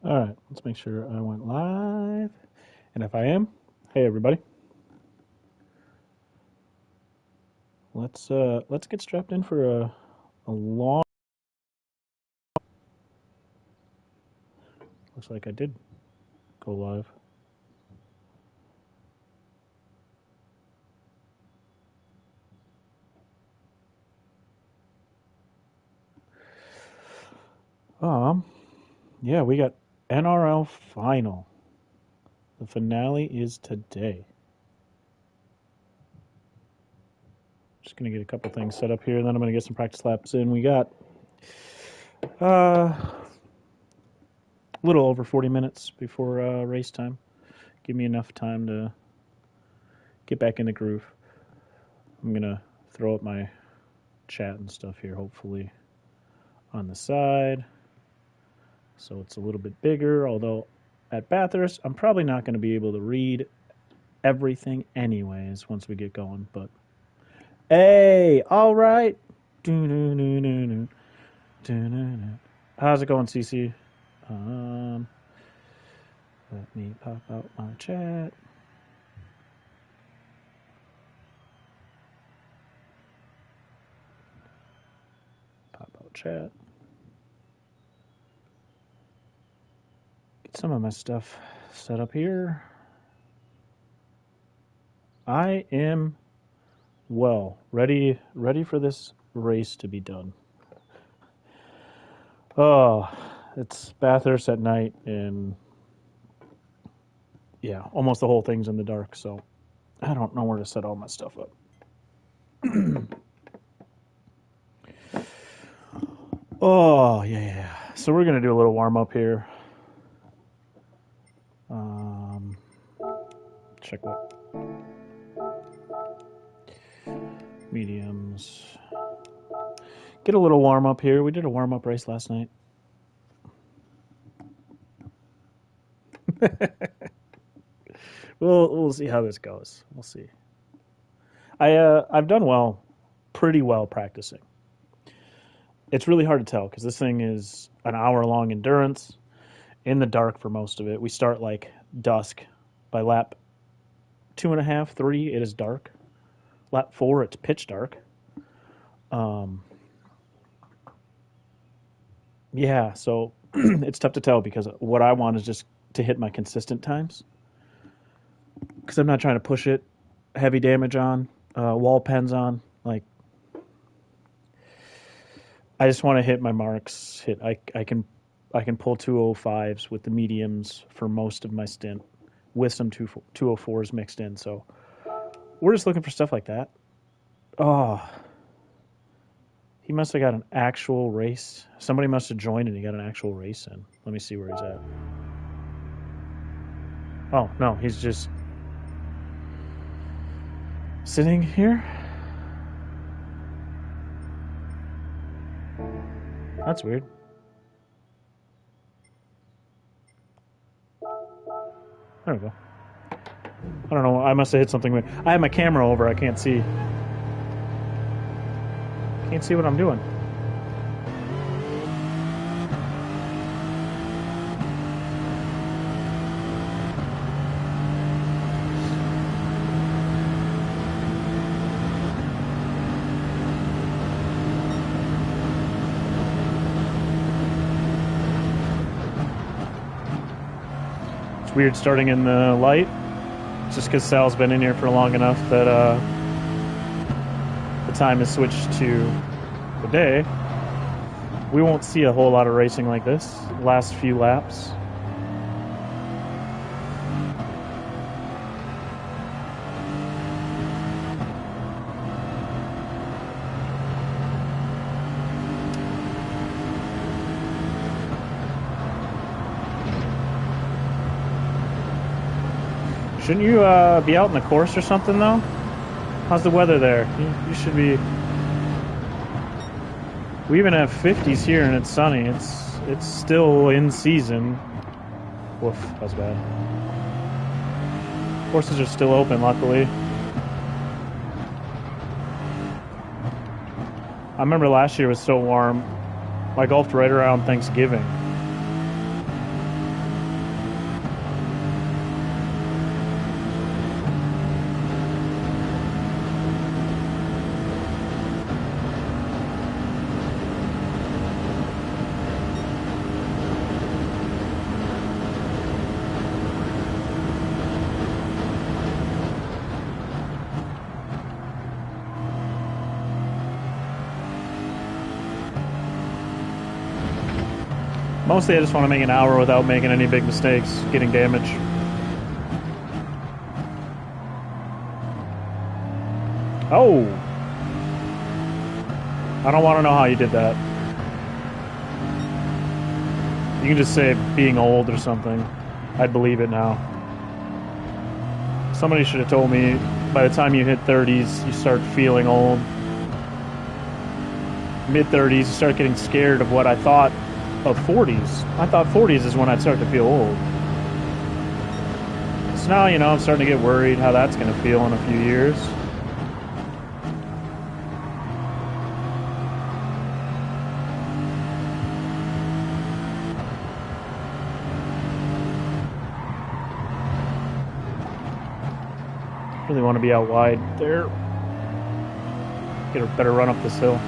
All right, let's make sure I went live. And if I am, hey everybody. Let's get strapped in for a long. Looks like I did go live. Yeah, we got NRL Final. The finale is today. Just gonna get a couple things set up here, and then I'm gonna get some practice laps in. We got a little over 40 minutes before race time. Give me enough time to get back in the groove. I'm gonna throw up my chat and stuff here, hopefully on the side, so it's a little bit bigger. Although at Bathurst, I'm probably not going to be able to read everything anyways once we get going. But hey, all right. How's it going, CC? Let me pop out my chat. Pop out chat. Get some of my stuff set up here. I am ready for this race to be done. Oh, it's Bathurst at night, and yeah, almost the whole thing's in the dark, so I don't know where to set all my stuff up. Oh, yeah. So we're going to do a little warm-up here. Check what? Mediums. Get a little warm-up here. We did a warm-up race last night. We'll see how this goes. We'll see. I've done pretty well practicing. It's really hard to tell because this thing is an hour-long endurance in the dark for most of it. We start like dusk. By lap 2.5, 3, it is dark. Lap 4, it's pitch dark. Yeah, so it's tough to tell because what I want is just to hit my consistent times. Because I'm not trying to push it, heavy damage on, wall pens on. Like, I just want to hit my marks. I can pull 205s with the mediums for most of my stint, with some 204s mixed in. So we're just looking for stuff like that. Oh, he must have got an actual race. Somebody must have joined and he got an actual race in. Let me see where he's at. Oh, no, he's just sitting here. That's weird. There we go. I don't know. I must have hit something weird. I have my camera over. I can't see. Can't see what I'm doing. It's weird starting in the light. It's just because Sal's been in here for long enough that the time has switched to the day. We won't see a whole lot of racing like this last few laps. Shouldn't you be out in the course or something, though? How's the weather there? You should be... We even have 50s here and it's sunny. It's still in season. Woof, that's bad. Courses are still open, luckily. I remember last year was so warm. I golfed right around Thanksgiving. Mostly I just want to make an hour without making any big mistakes, getting damage. Oh! I don't want to know how you did that. You can just say being old or something. I'd believe it now. Somebody should have told me by the time you hit 30s, you start feeling old. Mid-30s, you start getting scared of what I thought of 40s. I thought 40s is when I'd start to feel old. So now, you know, I'm starting to get worried how that's going to feel in a few years. Really want to be out wide there. Get a better run up this hill.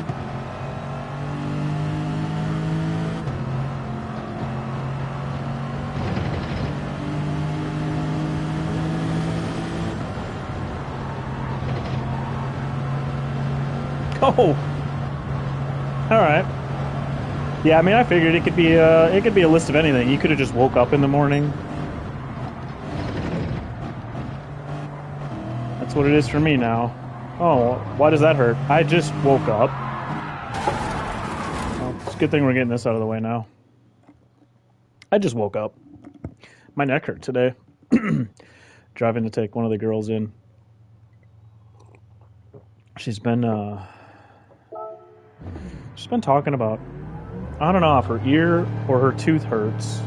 Oh, all right. Yeah, I mean, I figured it could be a list of anything. You could have just woke up in the morning. That's what it is for me now. Oh, why does that hurt? I just woke up. Well, it's a good thing we're getting this out of the way now. I just woke up. My neck hurt today. Driving to take one of the girls in. She's been talking about on and off her ear or her tooth hurts.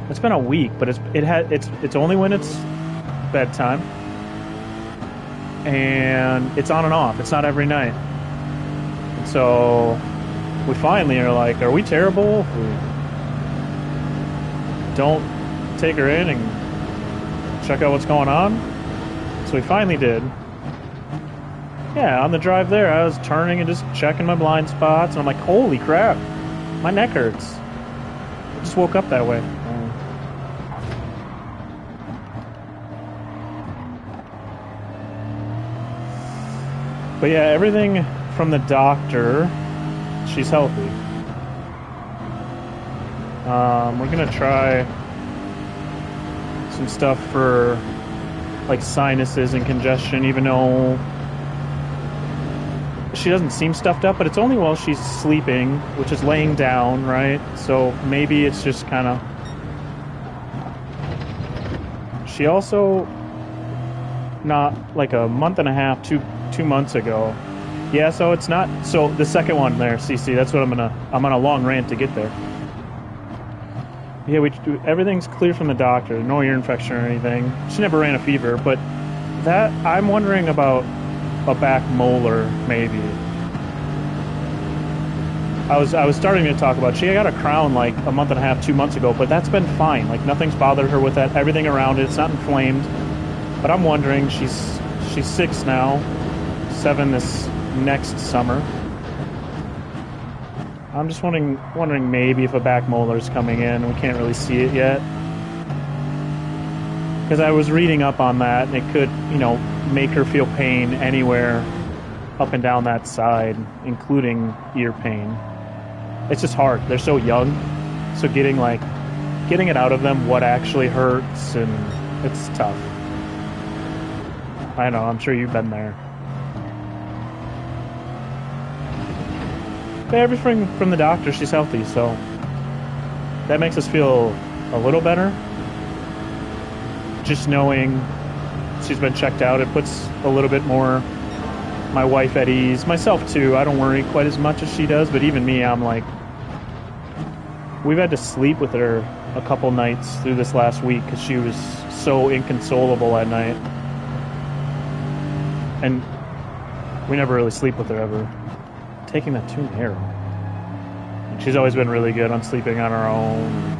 It's been a week, but it's only when it's bedtime, and it's on and off. It's not every night. And so we finally are like, are we terrible if we don't take her in and check out what's going on? So we finally did. Yeah, on the drive there, I was turning and just checking my blind spots, and I'm like, holy crap, my neck hurts. I just woke up that way. But yeah, everything from the doctor, she's healthy. We're gonna try some stuff for like sinuses and congestion, even though she doesn't seem stuffed up, but it's only while she's sleeping, which is laying down, right? So maybe it's just kind of... She also, not like a month and a half, two months ago. Yeah, so it's not... So the second one there, CC, that's what I'm on a long rant to get there. Yeah, everything's clear from the doctor. No ear infection or anything. She never ran a fever, but that... I'm wondering about a back molar, maybe. I was starting to talk about, she got a crown like a month and a half, 2 months ago, but that's been fine. Like nothing's bothered her with that. Everything around it, it's not inflamed. But I'm wondering, she's 6 now, 7 this next summer. I'm just wondering maybe if a back molar is coming in. We can't really see it yet. Because I was reading up on that, and it could, you know, make her feel pain anywhere up and down that side, including ear pain. It's just hard. They're so young, so getting it out of them what actually hurts, and it's tough. I know, I'm sure you've been there. But everything from the doctor, she's healthy, so that makes us feel a little better. Just knowing she's been checked out, it puts a little bit more my wife at ease. Myself too, I don't worry quite as much as she does, but even me, I'm like, we've had to sleep with her a couple nights through this last week because she was so inconsolable at night. And we never really sleep with her ever. Taking that too narrow. And she's always been really good on sleeping on her own.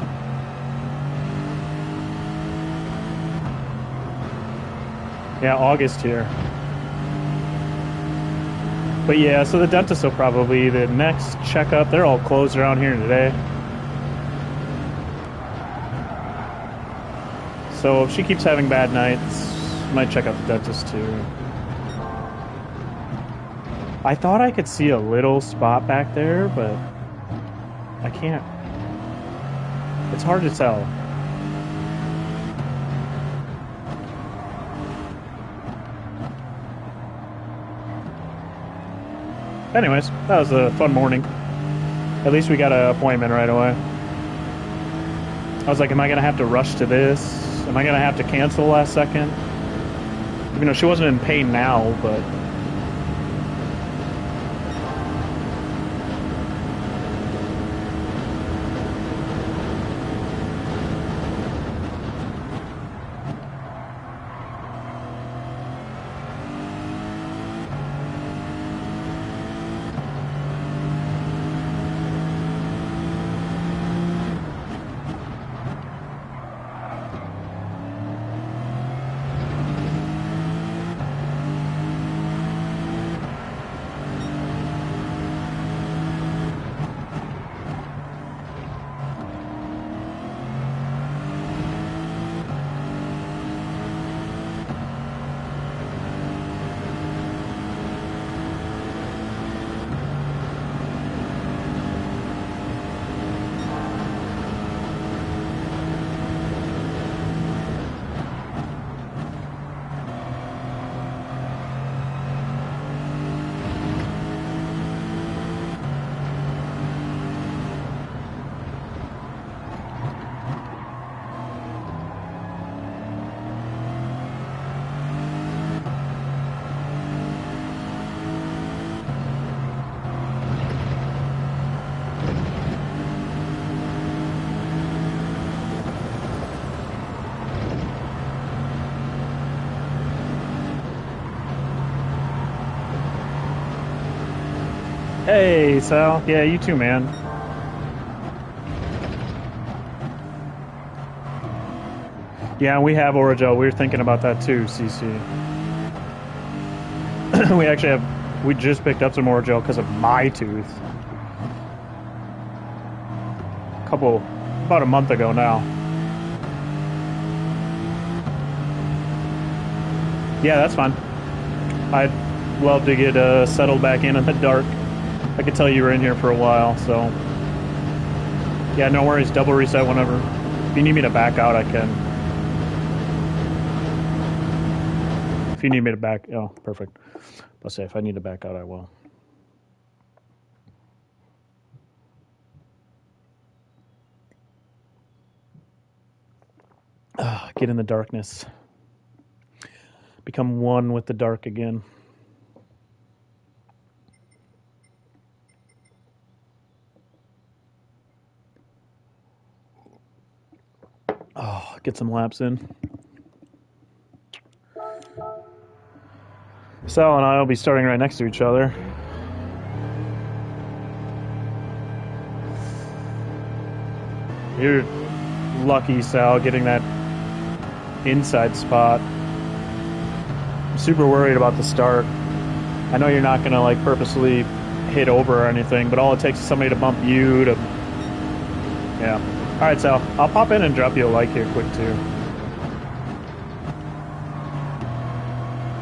Yeah, August here. But yeah, so the dentist will probably, the next checkup, they're all closed around here today. So if she keeps having bad nights, might check out the dentist too. I thought I could see a little spot back there, but I can't It's hard to tell. Anyways, that was a fun morning. At least we got an appointment right away. I was like, am I going to have to rush to this? Am I going to have to cancel last second? Even though she wasn't in pain now, but... Hey, Sal. Yeah, you too, man. Yeah, we have Orajel. We were thinking about that too, CC. We just picked up some Orajel because of my tooth. About a month ago now. Yeah, that's fine. I'd love to get settled back in the dark. I could tell you were in here for a while, so... Yeah, no worries. Double reset whenever. If you need me to back out, I can. If you need me to back... Oh, perfect. I'll say if I need to back out, I will. Get in the darkness. Become one with the dark again. Oh, get some laps in. Sal and I will be starting right next to each other. You're lucky, Sal, getting that inside spot. I'm super worried about the start. I know you're not going to like purposely hit over or anything, but all it takes is somebody to bump you to... Yeah. Alright, Sal. I'll pop in and drop you a like here quick, too.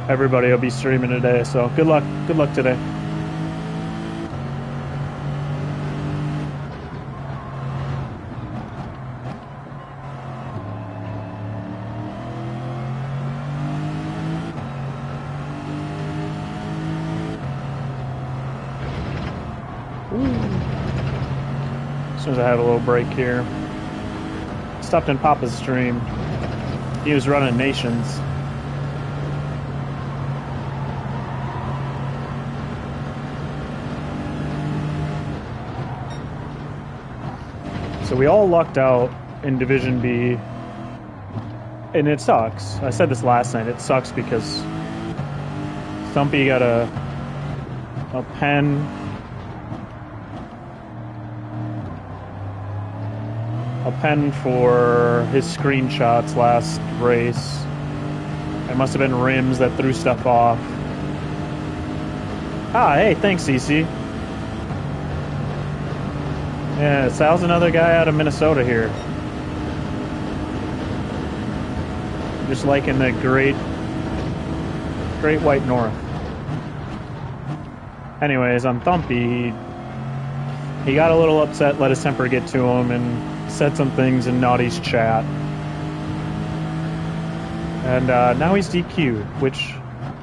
Everybody will be streaming today, so good luck. Good luck today. As soon as I have a little break here. Stopped in Papa's stream. He was running Nations. So we all lucked out in Division B. And it sucks. I said this last night. It sucks because Stumpy got a pen. A pen for his screenshots last race. It must have been rims that threw stuff off. Ah, hey, thanks, CC. Yeah, Sal's another guy out of Minnesota here. Just like in the great white north. Anyways, on Thumpy, he got a little upset, let his temper get to him, and said some things in Naughty's chat. And now he's DQ'd, which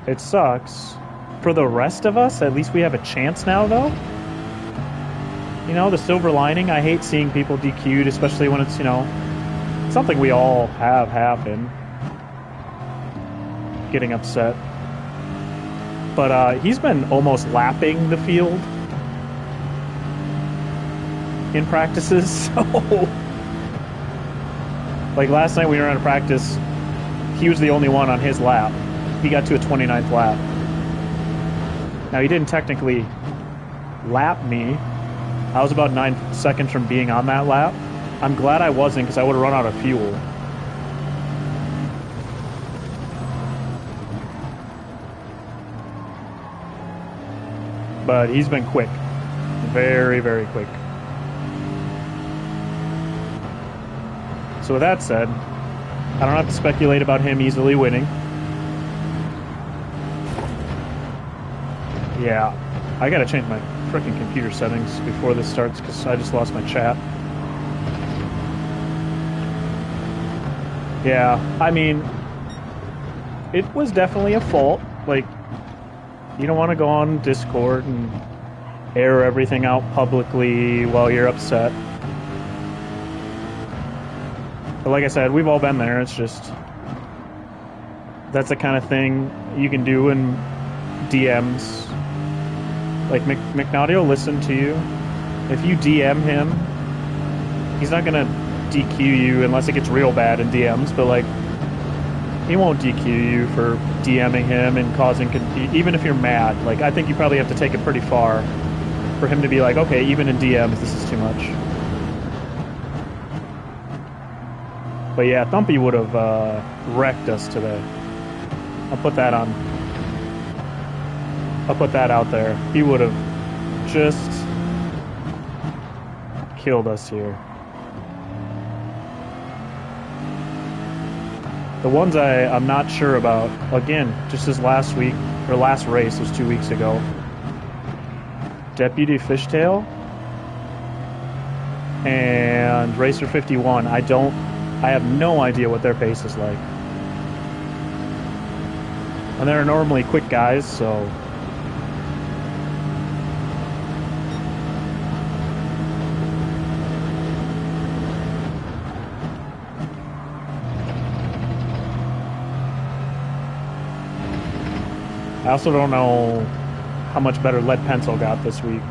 it sucks. For the rest of us, at least we have a chance now, though. You know, the silver lining, I hate seeing people DQ'd, especially when it's, you know, something we all have happen. Getting upset. But he's been almost lapping the field in practices, so... Like last night we were in practice, he was the only one on his lap. He got to a 29th lap. Now, he didn't technically lap me. I was about 9 seconds from being on that lap. I'm glad I wasn't, because I would have run out of fuel. But he's been quick. Very, very quick. So with that said, I don't have to speculate about him easily winning. Yeah, I gotta change my frickin' computer settings before this starts because I just lost my chat. Yeah, I mean, it was definitely a fault. Like, you don't want to go on Discord and air everything out publicly while you're upset. But like I said, we've all been there. It's just, that's the kind of thing you can do in DMs. Like, McNaughty will listen to you. If you DM him, he's not going to DQ you unless it gets real bad in DMs, but, like, he won't DQ you for DMing him and causing even if you're mad. Like, I think you probably have to take it pretty far for him to be like, okay, even in DMs, this is too much. But yeah, Thumpy would have wrecked us today. I'll put that on. I'll put that out there. He would have just killed us here. The ones I'm not sure about, again, just as last week, or last race was 2 weeks ago. Deputy Fishtail and Racer 51. I have no idea what their pace is like. And they're normally quick guys, so... I also don't know how much better Lead Pencil got this week.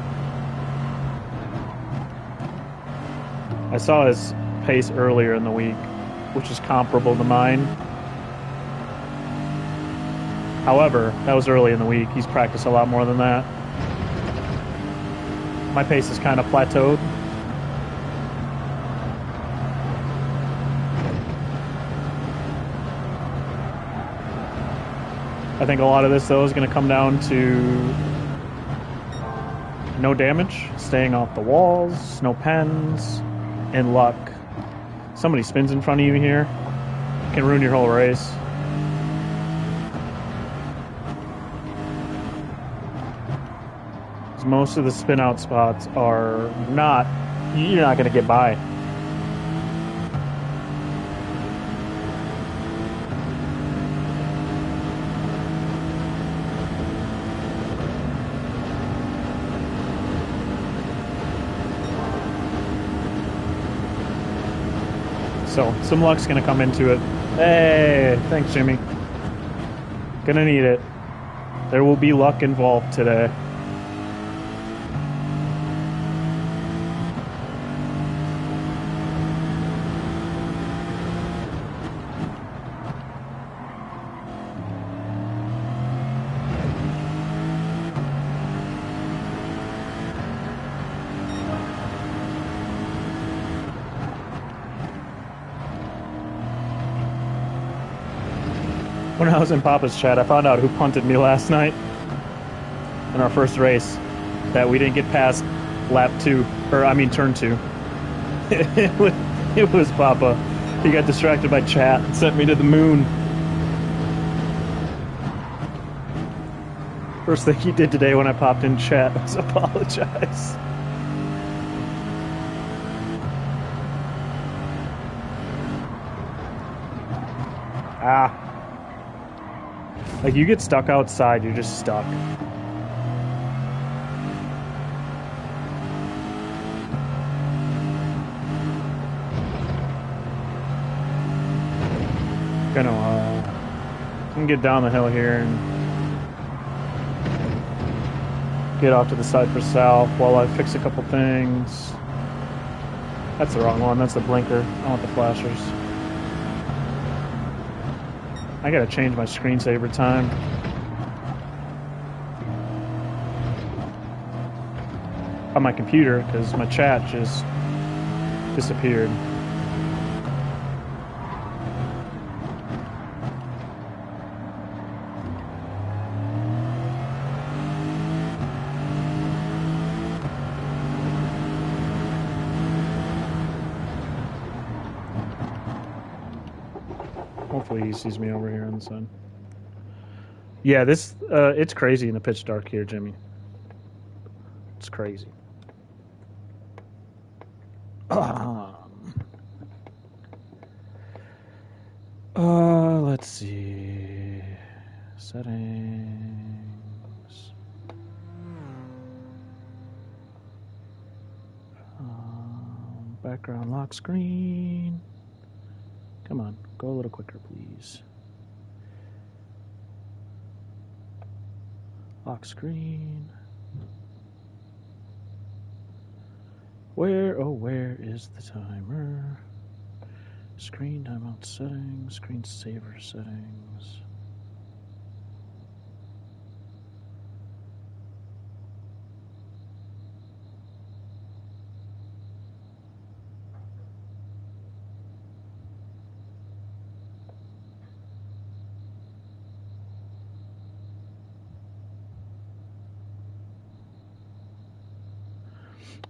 I saw his pace earlier in the week, which is comparable to mine. However, that was early in the week. He's practiced a lot more than that. My pace is kind of plateaued. I think a lot of this, though, is going to come down to no damage, staying off the walls, no pens, and luck. Somebody spins in front of you here, can ruin your whole race. Most of the spin out spots are not, you're not going to get by. So, some luck's gonna come into it. Hey, thanks, Jimmy. Gonna need it. There will be luck involved today. When I was in Papa's chat, I found out who punted me last night in our first race, that we didn't get past lap 2, or I mean turn 2. It was Papa. He got distracted by chat and sent me to the moon. First thing he did today when I popped in chat was apologize. Ah. Like, you get stuck outside, you're just stuck. I'm gonna get down the hill here and get off to the side for south while I fix a couple things. That's the wrong one. That's the blinker. I want the flashers. I gotta change my screensaver time. On my computer, because my chat just disappeared. Hopefully he sees me over here on the side. Yeah, this, it's crazy in the pitch dark here, Jimmy. It's crazy. Let's see. Settings. Background lock screen. Come on, go a little quicker, please. Lock screen. Where is the timer? Screen timeout settings, screensaver settings.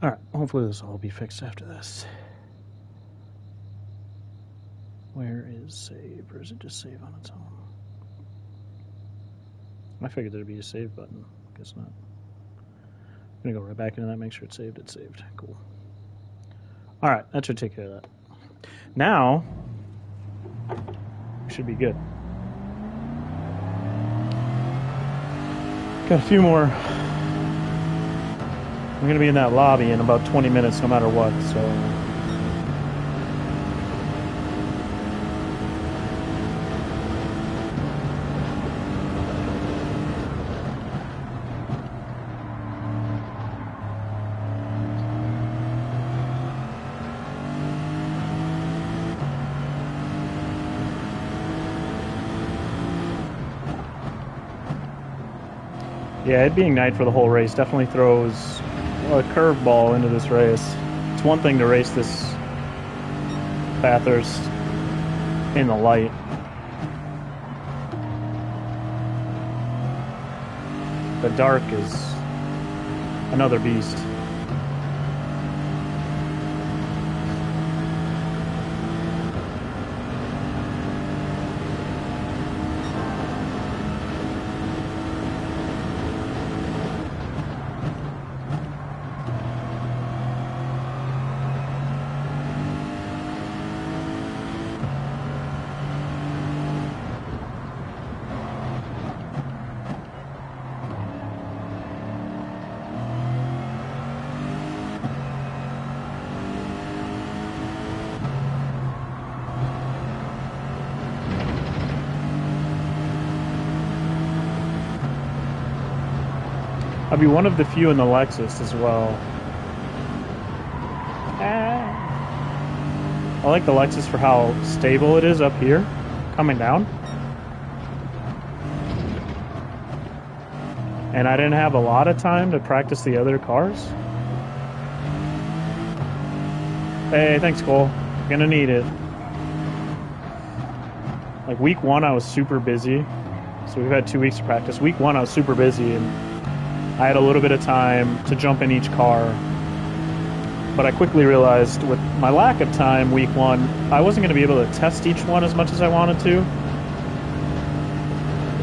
Alright, hopefully this will all be fixed after this. Where is save, or is it just save on its own? I figured there'd be a save button. Guess not. I'm gonna go right back into that, make sure it's saved. It's saved. Cool. Alright, that should take care of that. Now, we should be good. Got a few more. I'm going to be in that lobby in about 20 minutes no matter what, so... Yeah, it being night for the whole race definitely throws a curveball into this race. It's one thing to race this Bathurst in the light. The dark is another beast. I'll be one of the few in the Lexus as well. I like the Lexus for how stable it is up here, coming down. And I didn't have a lot of time to practice the other cars. Hey, thanks, Cole. Gonna need it. Like week one, I was super busy. So we've had 2 weeks to practice. Week one, I was super busy and I had a little bit of time to jump in each car, but I quickly realized with my lack of time week one, I wasn't going to be able to test each one as much as I wanted to.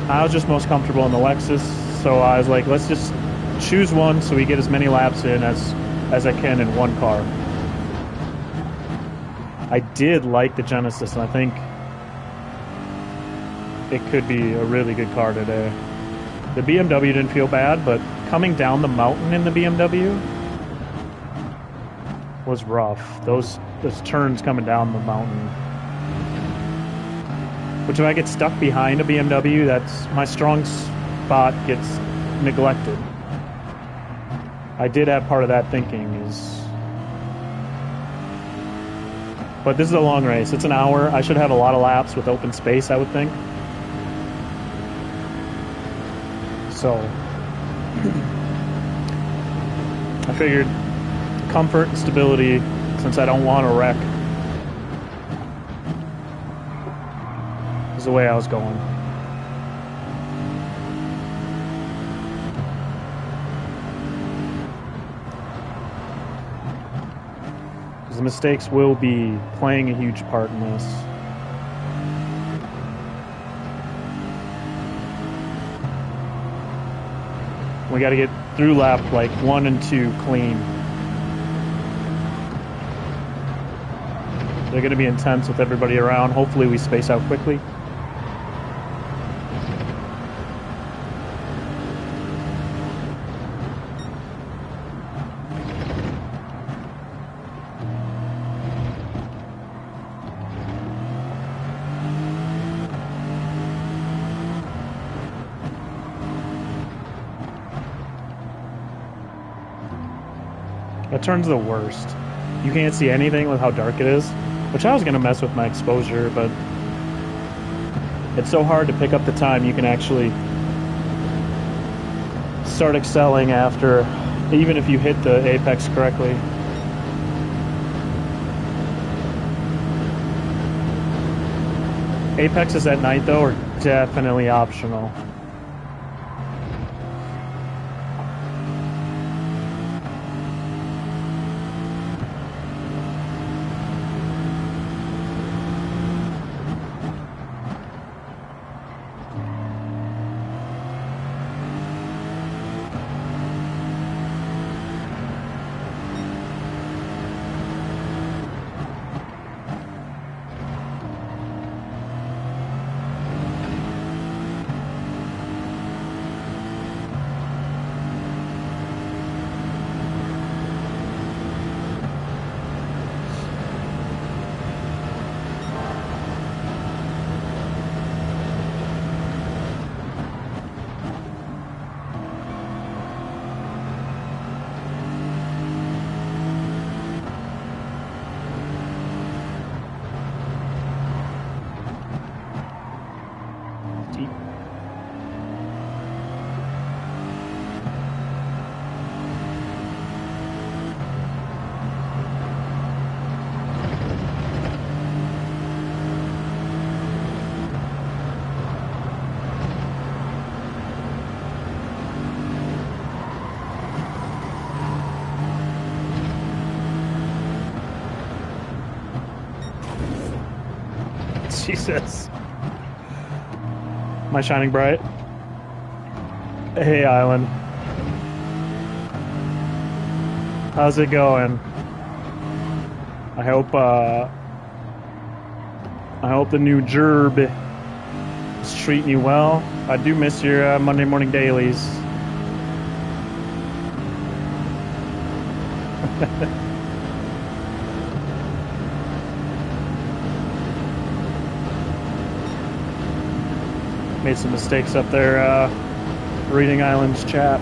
I was just most comfortable in the Lexus, so I was like, let's just choose one so we get as many laps in as I can in one car. I did like the Genesis, and I think it could be a really good car today. The BMW didn't feel bad, but coming down the mountain in the BMW was rough. Those turns coming down the mountain. Which if I get stuck behind a BMW, that's my strong spot gets neglected. I did have part of that thinking but this is a long race. It's an hour. I should have a lot of laps with open space, I would think. So I figured comfort and stability, since I don't want to wreck, is the way I was going. The mistakes will be playing a huge part in this. We got to get through lap like 1 and 2 clean. They're going to be intense with everybody around. Hopefully we space out quickly. That turn's the worst. You can't see anything with how dark it is, which I was going to mess with my exposure, but it's so hard to pick up the time you can actually start excelling after, even if you hit the apex correctly. Apexes at night, though, are definitely optional. Jesus. Am I shining bright? Hey, Island. How's it going? I hope the new gerb is treating you well. I do miss your Monday morning dailies. Made some mistakes up there reading Island's chat.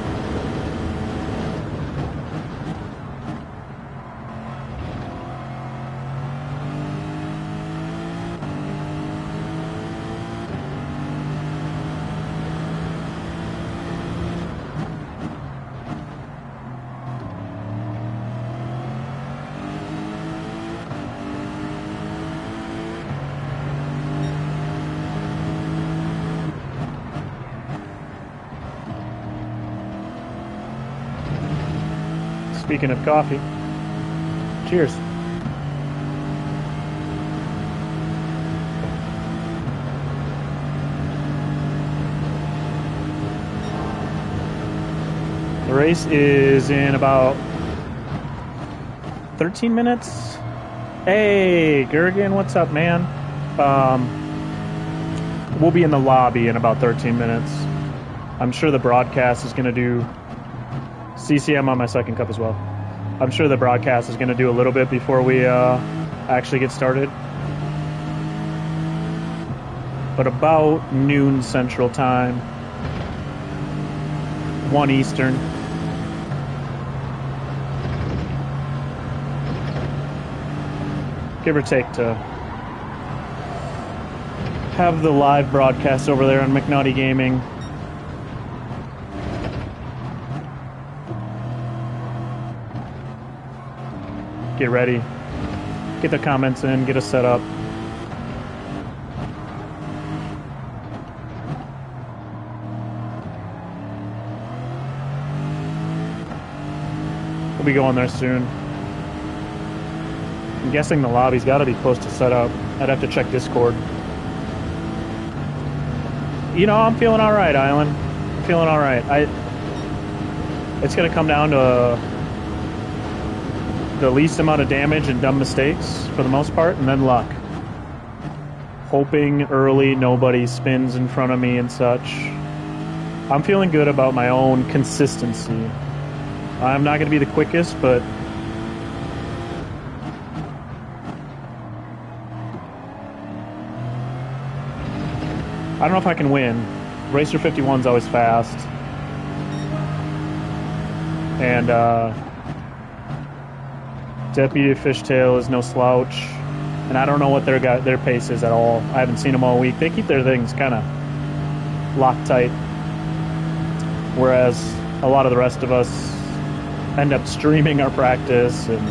Speaking of coffee, cheers. The race is in about 13 minutes. Hey, Gergen, what's up, man? We'll be in the lobby in about 13 minutes. I'm sure the broadcast is going to do... CCM on my second cup as well. I'm sure the broadcast is going to do a little bit before we actually get started. But about noon Central Time, 1 Eastern. Give or take to have the live broadcast over there on McNaughty Gaming. Get ready. Get the comments in, get us set up. We'll be going there soon. I'm guessing the lobby's got to be close to set up. I'd have to check Discord. You know, I'm feeling all right, Island. I'm feeling all right. It's going to come down to the least amount of damage and dumb mistakes for the most part, and then luck. Hoping early nobody spins in front of me and such. I'm feeling good about my own consistency. I'm not going to be the quickest, but I don't know if I can win. Racer 51's always fast. And Deputy Fishtail is no slouch. And I don't know what their pace is at all. I haven't seen them all week. They keep their things kind of locked tight. Whereas a lot of the rest of us end up streaming our practice and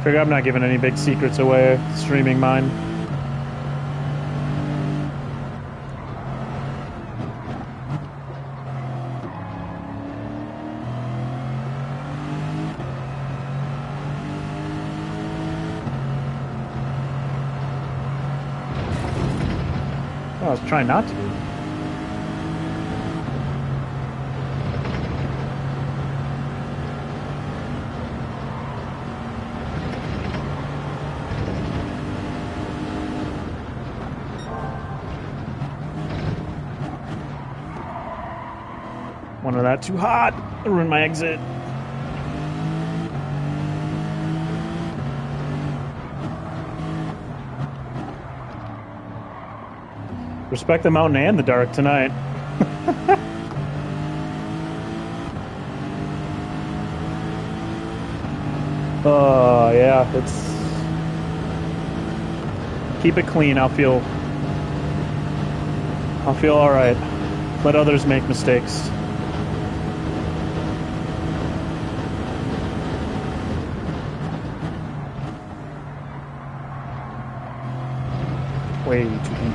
figure I'm not giving any big secrets away streaming mine. I was trying not to do. One of that too hot. I ruined my exit. Respect the mountain and the dark tonight. Oh, yeah, it's... Keep it clean, I'll feel alright. Let others make mistakes. Way too deep.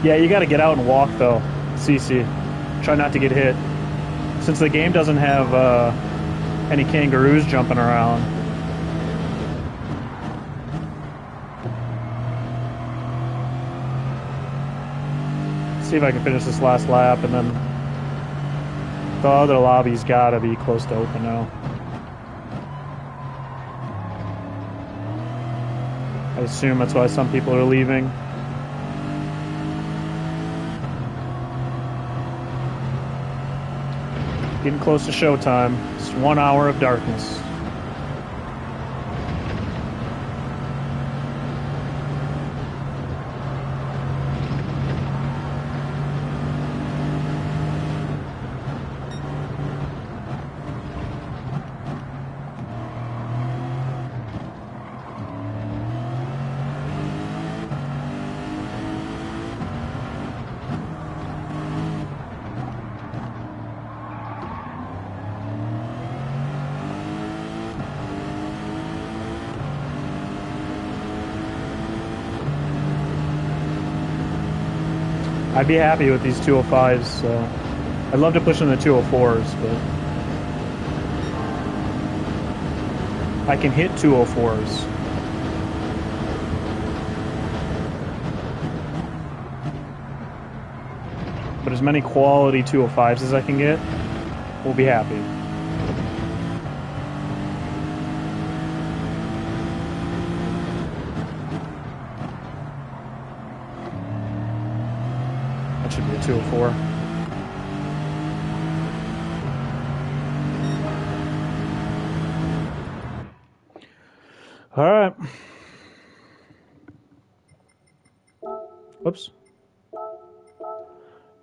Yeah, you gotta get out and walk though, CC. Try not to get hit. Since the game doesn't have any kangaroos jumping around. See if I can finish this last lap, and then the other lobby's gotta be close to open now. I assume that's why some people are leaving. Getting close to showtime. It's 1 hour of darkness. I'd be happy with these 205s. I'd love to push in the 204s, but I can hit 204s. But as many quality 205s as I can get, we'll be happy. That should be a 204. All right. Whoops.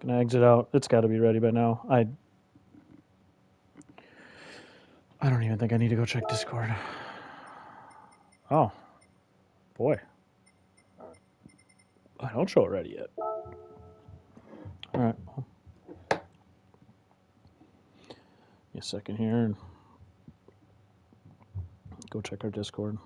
Gonna exit out. It's got to be ready by now. I don't even think I need to go check Discord. Oh, boy. I don't show it ready yet. All right. Give me a second here and go check our Discord.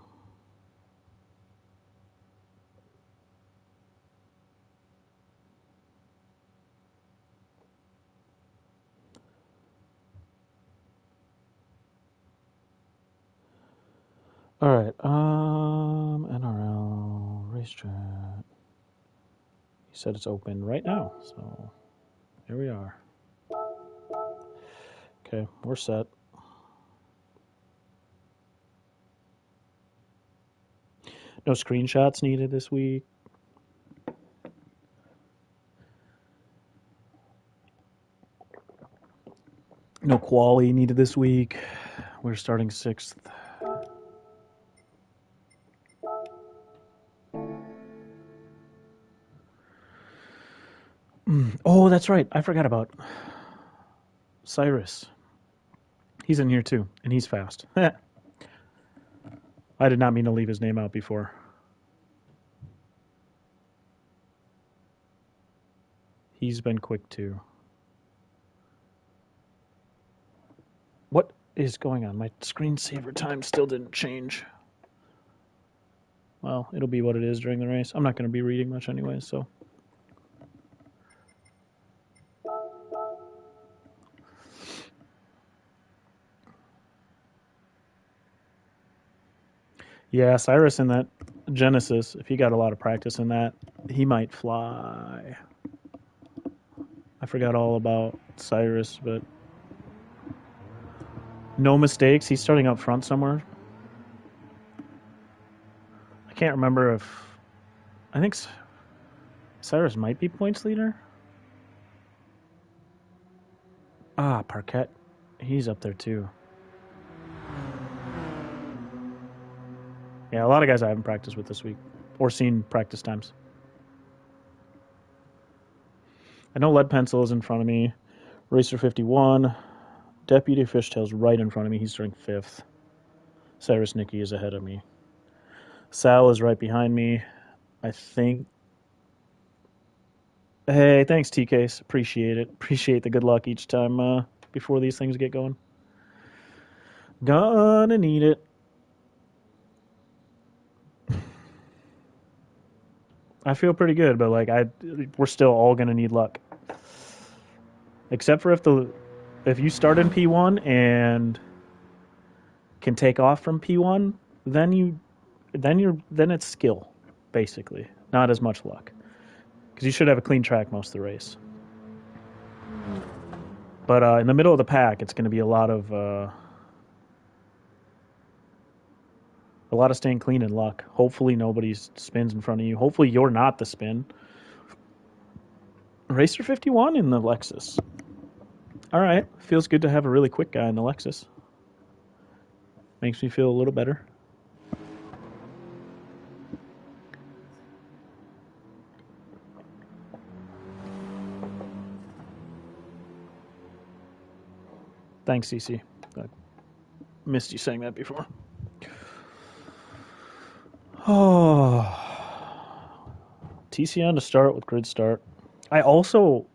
All right. NRL racetrack. He said it's open right now, so here we are. Okay, we're set. No screenshots needed this week. No quali needed this week. We're starting 6th. Oh, that's right. I forgot about Cyrus. He's in here too, and he's fast. I did not mean to leave his name out before. He's been quick too. What is going on? My screensaver time still didn't change. Well, it'll be what it is during the race. I'm not going to be reading much anyway, so. Yeah, Cyrus in that Genesis, if he got a lot of practice in that, he might fly. I forgot all about Cyrus, but no mistakes. He's starting up front somewhere. I can't remember if... I think Cyrus might be points leader. Ah, Parquet. He's up there too. Yeah, a lot of guys I haven't practiced with this week or seen practice times. I know Lead Pencil is in front of me. Racer 51. Deputy Fishtail's right in front of me. He's starting 5th. Cyrus Nicky is ahead of me. Sal is right behind me. I think... Hey, thanks, TKs. Appreciate it. Appreciate the good luck each time before these things get going. Gonna need it. I feel pretty good, but we're still all gonna need luck. Except for if you start in P1 and can take off from P1, then it's skill, basically, not as much luck, because you should have a clean track most of the race. But in the middle of the pack, it's going to be a lot of staying clean and luck. Hopefully nobody spins in front of you. Hopefully you're not the spin. Racer 51 in the Lexus. All right, feels good to have a really quick guy in the Lexus. Makes me feel a little better. Thanks, CC. I missed you saying that before. Oh, TC on to start with grid start. I also,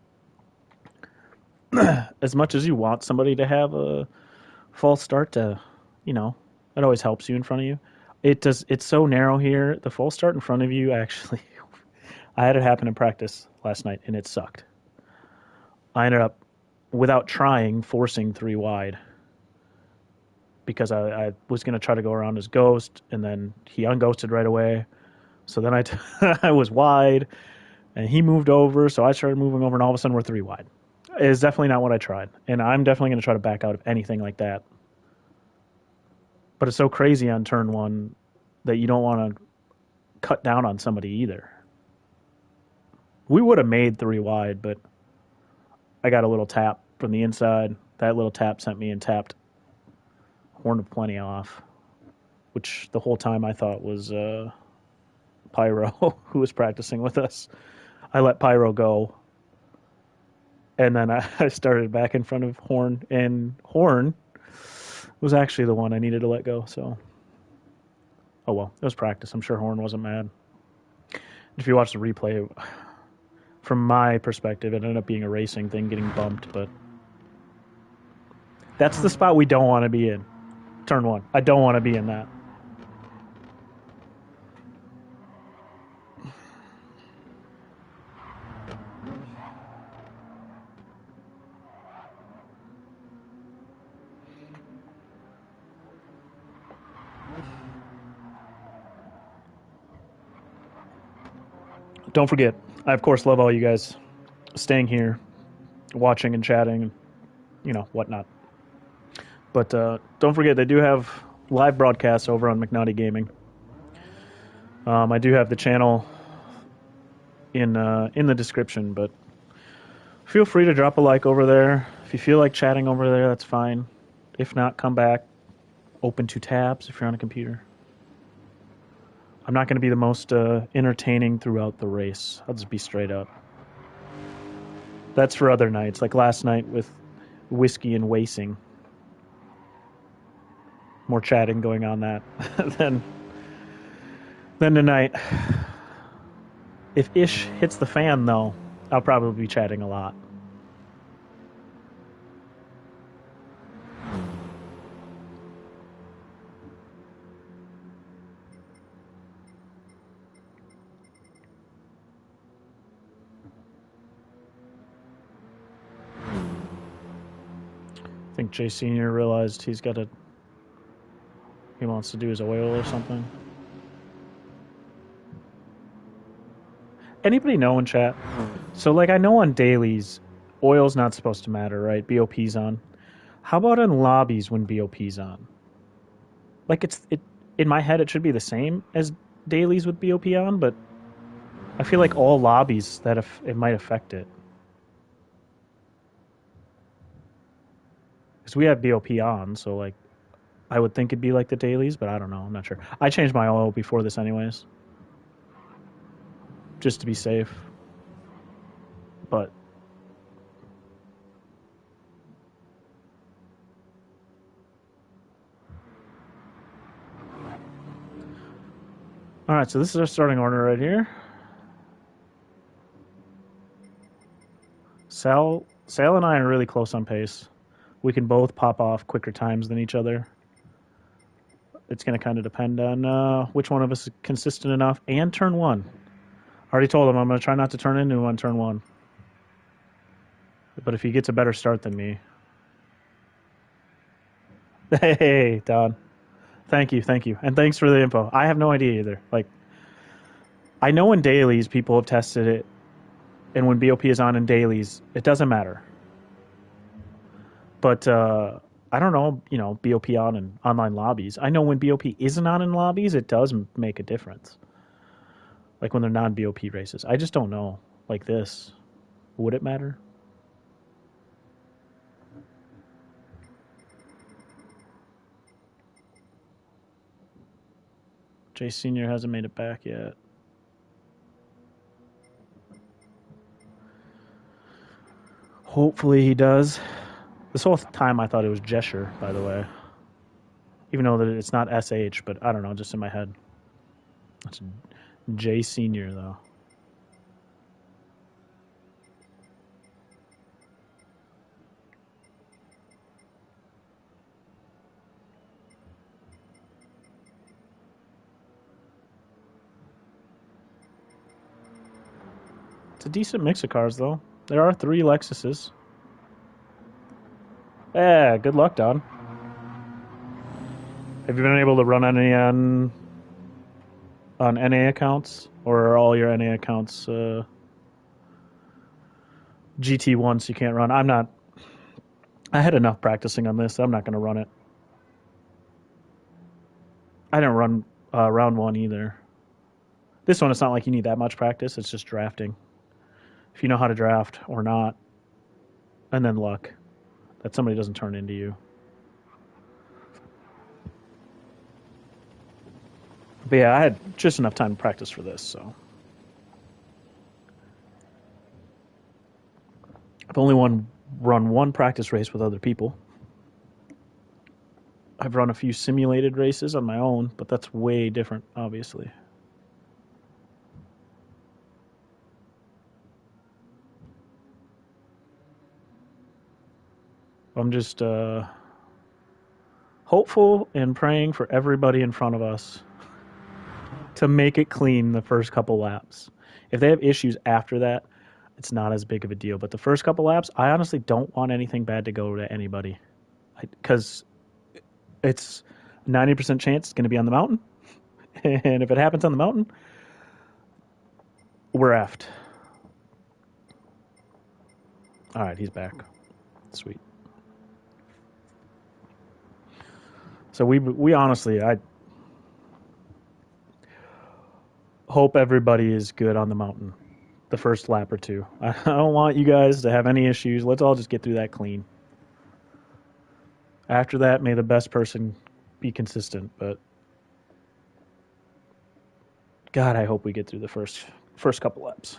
as much as you want somebody to have a false start to, it always helps you in front of you. It's so narrow here. The false start in front of you actually, I had it happen in practice last night, and it sucked. I ended up, without trying, forcing 3 wide because I was going to try to go around his ghost, and then he unghosted right away. So then I was wide, and he moved over, so I started moving over, and all of a sudden we're 3 wide. It's definitely not what I tried, and I'm definitely going to try to back out of anything like that. But it's so crazy on turn 1 that you don't want to cut down on somebody either. We would have made 3 wide, but I got a little tap from the inside. That little tap sent me and tapped Horn of Plenty off, which the whole time I thought was Pyro, who was practicing with us. I let Pyro go, and then I started back in front of Horn, and Horn was actually the one I needed to let go, so... Oh well, it was practice. I'm sure Horn wasn't mad. If you watch the replay, from my perspective, it ended up being a racing thing, getting bumped, but... That's the spot we don't want to be in. Turn 1. I don't want to be in that. Don't forget, I of course love all you guys staying here, watching and chatting, and whatnot. But don't forget, they do have live broadcasts over on McNaughty Gaming. I do have the channel in the description, but feel free to drop a like over there. If you feel like chatting over there, that's fine. If not, come back. Open 2 tabs if you're on a computer. I'm not going to be the most entertaining throughout the race. I'll just be straight up. That's for other nights, like last night with whiskey and wacing. More chatting going on that than tonight. If Ish hits the fan, though, I'll probably be chatting a lot. I think Jay Sr. realized he wants to do his oil or something. Anybody know in chat? So, I know on dailies, oil's not supposed to matter, right? BOP's on. How about in lobbies when BOP's on? In my head, it should be the same as dailies with BOP on, but I feel like all lobbies that it might affect it. Because we have BOP on, so I would think it'd be like the dailies, but I don't know. I'm not sure. I changed my oil before this anyways, just to be safe. But all right, so this is our starting order right here. Sal and I are really close on pace. We can both pop off quicker times than each other. It's going to kind of depend on which one of us is consistent enough. And turn 1. I already told him I'm going to try not to turn into him on turn 1. But if he gets a better start than me... Hey, Don. Thank you. And thanks for the info. I have no idea either. I know in dailies people have tested it, and when BOP is on in dailies, it doesn't matter. But I don't know, BOP on in online lobbies. I know when BOP isn't on in lobbies, it does make a difference. Like when they're non-BOP races. I just don't know. Like this. Would it matter? Jay Sr. hasn't made it back yet. Hopefully he does. This whole time I thought it was Jesher, by the way. Even though that it's not SH, but I don't know, just in my head. It's Jay Sr. though. It's a decent mix of cars, though. There are 3 Lexuses. Yeah, good luck, Don. Have you been able to run any on NA accounts? Or are all your NA accounts GT1 so you can't run? I'm not. I had enough practicing on this. I'm not going to run it. I didn't run round 1 either. This one, it's not like you need that much practice. It's just drafting. If you know how to draft or not, and then luck that somebody doesn't turn into you. But yeah, I had just enough time to practice for this, so. I've only run 1 practice race with other people. I've run a few simulated races on my own, but that's way different, obviously. I'm just hopeful and praying for everybody in front of us to make it clean the first couple laps. If they have issues after that, it's not as big of a deal. But the first couple laps, I honestly don't want anything bad to go to anybody. Because it's 90% chance it's going to be on the mountain. And if it happens on the mountain, we're effed. All right, he's back. Sweet. So we honestly, I hope everybody is good on the mountain the first lap or 2. I don't want you guys to have any issues. Let's all just get through that clean. After that, may the best person be consistent. But God, I hope we get through the first couple laps.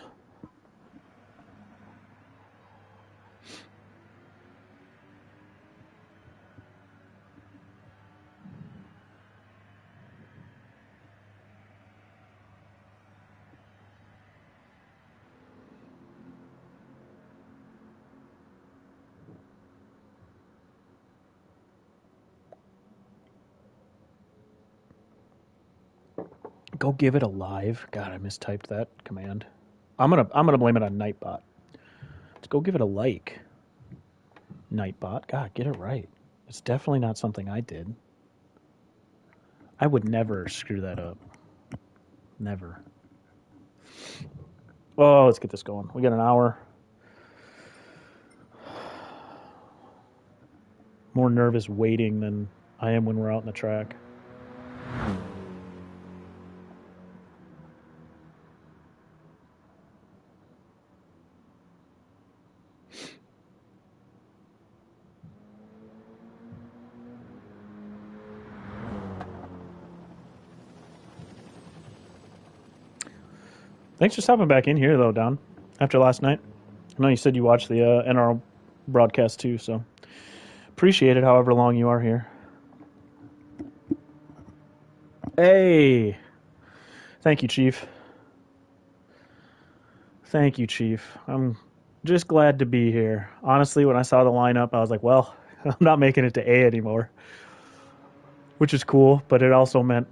Go give it a live. God, I mistyped that command. I'm gonna blame it on Nightbot. Let's go give it a like. Nightbot. God, get it right. It's definitely not something I did. I would never screw that up. Never. Oh, let's get this going. We got an hour. More nervous waiting than I am when we're out in the track. Thanks for stopping back in here, though, Don, after last night. I know you said you watched the NRL broadcast, too, so appreciate it however long you are here. Hey! Thank you, Chief. Thank you, Chief. I'm just glad to be here. Honestly, when I saw the lineup, I was like, well, I'm not making it to A anymore, which is cool, but it also meant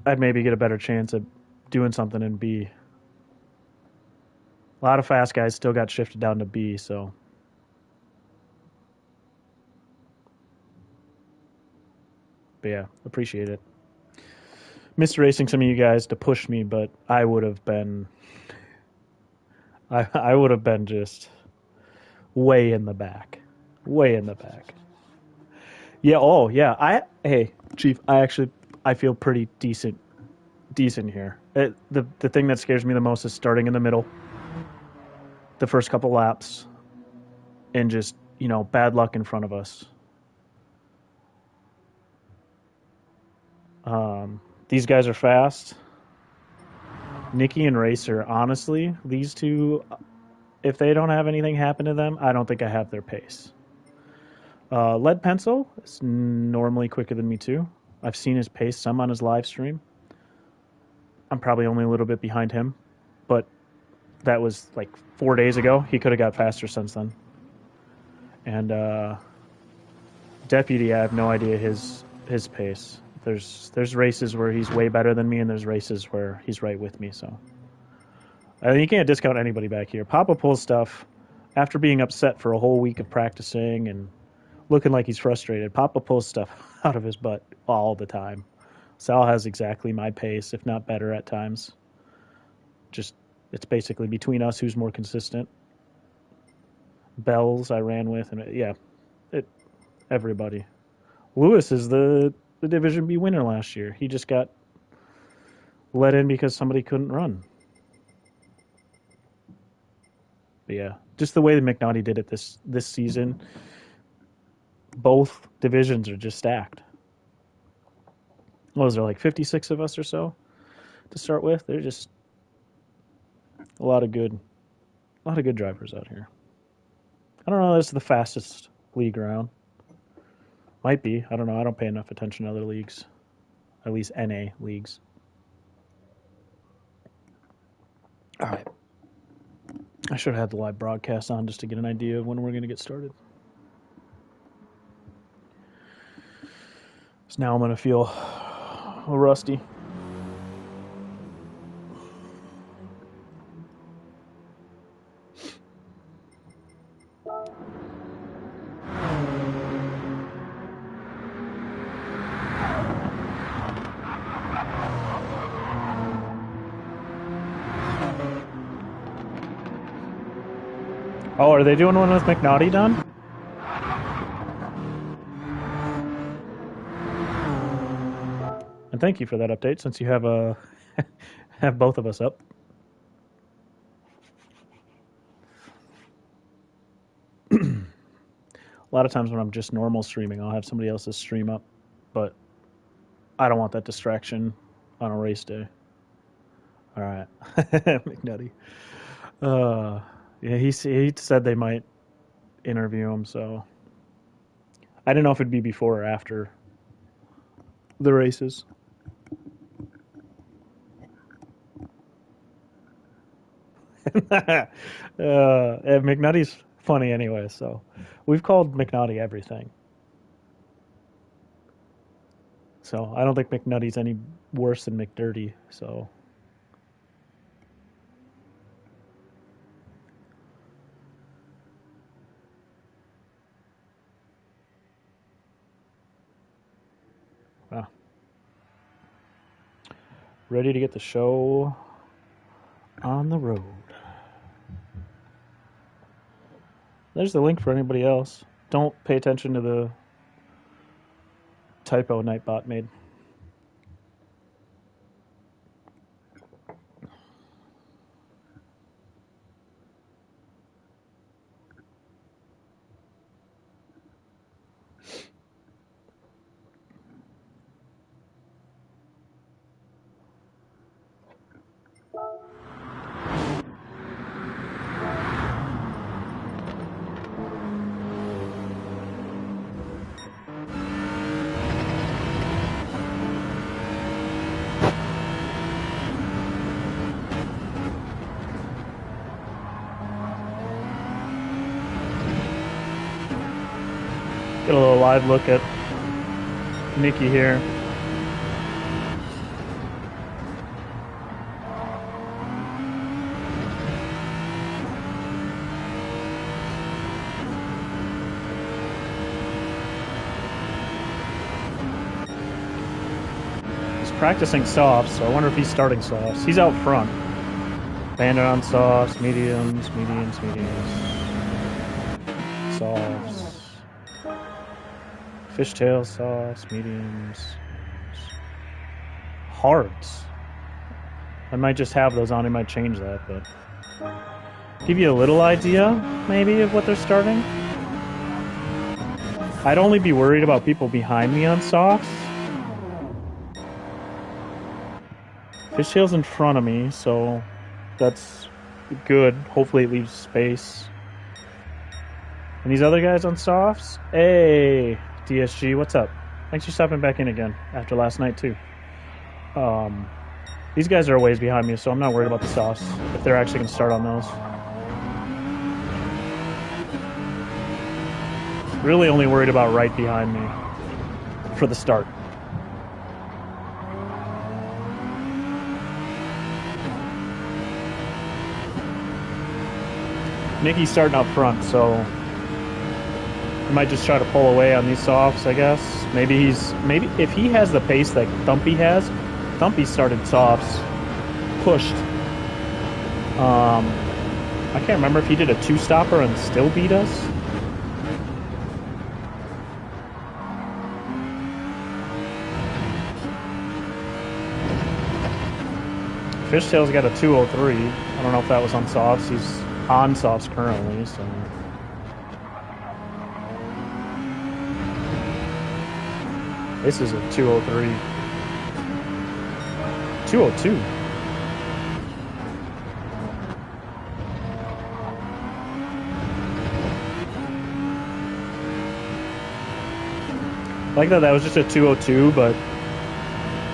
I'd maybe get a better chance at doing something in B. A lot of fast guys still got shifted down to B, so. But yeah, appreciate it. Missed racing some of you guys to push me, but I would have been just way in the back. Way in the back. Yeah, oh yeah. Hey, Chief, I feel pretty decent here. The thing that scares me the most is starting in the middle. The first couple laps and just, bad luck in front of us. These guys are fast. Nikki and Racer, honestly, these two, if they don't have anything happen to them, I don't think I have their pace. Lead Pencil is normally quicker than me too. I've seen his pace some on his live stream. I'm probably only a little bit behind him, but that was like 4 days ago. He could have got faster since then. And Deputy, I have no idea his pace. There's races where he's way better than me, and there's races where he's right with me. So I mean, you can't discount anybody back here. Papa pulls stuff after being upset for a whole week of practicing and looking like he's frustrated. Papa pulls stuff out of his butt all the time. Sal has exactly my pace, if not better at times. Just, it's basically between us who's more consistent. Bells I ran with, and everybody. Lewis is the Division B winner last year. He just got let in because somebody couldn't run. But yeah, just the way that McNaughty did it this season, both divisions are just stacked. What was there, like 56 of us or so to start with? They're just a lot of good drivers out here. I don't know. That's the fastest league around. Might be. I don't know. I don't pay enough attention to other leagues, at least NA leagues. All right. I should have had the live broadcast on just to get an idea of when we're going to get started. So now I'm going to feel a little rusty. Oh, are they doing one with McNaughty done? And thank you for that update, since you have have both of us up. A lot of times when I'm just normal streaming, I'll have somebody else's stream up, but I don't want that distraction on a race day. All right, McNutty. Yeah, he said they might interview him, so I didn't know if it'd be before or after the races. McNutty's funny anyway, so we've called McNaughty everything. So I don't think McNutty's any worse than McDirty, so. Wow. Ready to get the show on the road. There's the link for anybody else. Don't pay attention to the typo Nightbot made. Get a little live look at Nikki here. He's practicing softs, so I wonder if he's starting softs. He's out front. Bandit on softs, mediums, softs. Fishtail sauce, mediums, hards. I might just have those on. I might change that, but give you a little idea, maybe, of what they're starting. I'd only be worried about people behind me on softs. Fishtail's in front of me, so that's good. Hopefully it leaves space. And these other guys on softs? Hey! DSG, what's up? Thanks for stopping back in again after last night too. These guys are a ways behind me, so I'm not worried about the softs if they're actually going to start on those. Really only worried about right behind me for the start. Nicky's starting up front, so he might just try to pull away on these softs, I guess. Maybe if he has the pace that Thumpy has, Thumpy started softs, pushed. I can't remember if he did a 2-stopper and still beat us. Fishtail's got a 203. I don't know if that was on softs. He's on softs currently, so. This is a 203. 202. I like that was just a 202, but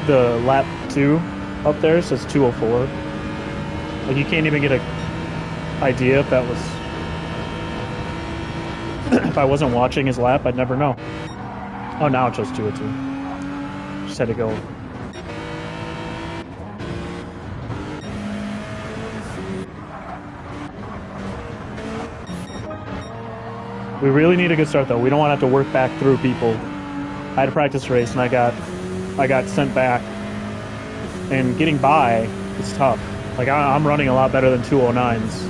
the lap 2 up there says 204. Like, you can't even get an idea if that was... if I wasn't watching his lap, I'd never know. Oh, now it shows 202. Just had to go. We really need a good start, though. We don't want to have to work back through people. I had a practice race, and I got sent back. And getting by is tough. Like, I'm running a lot better than 209s.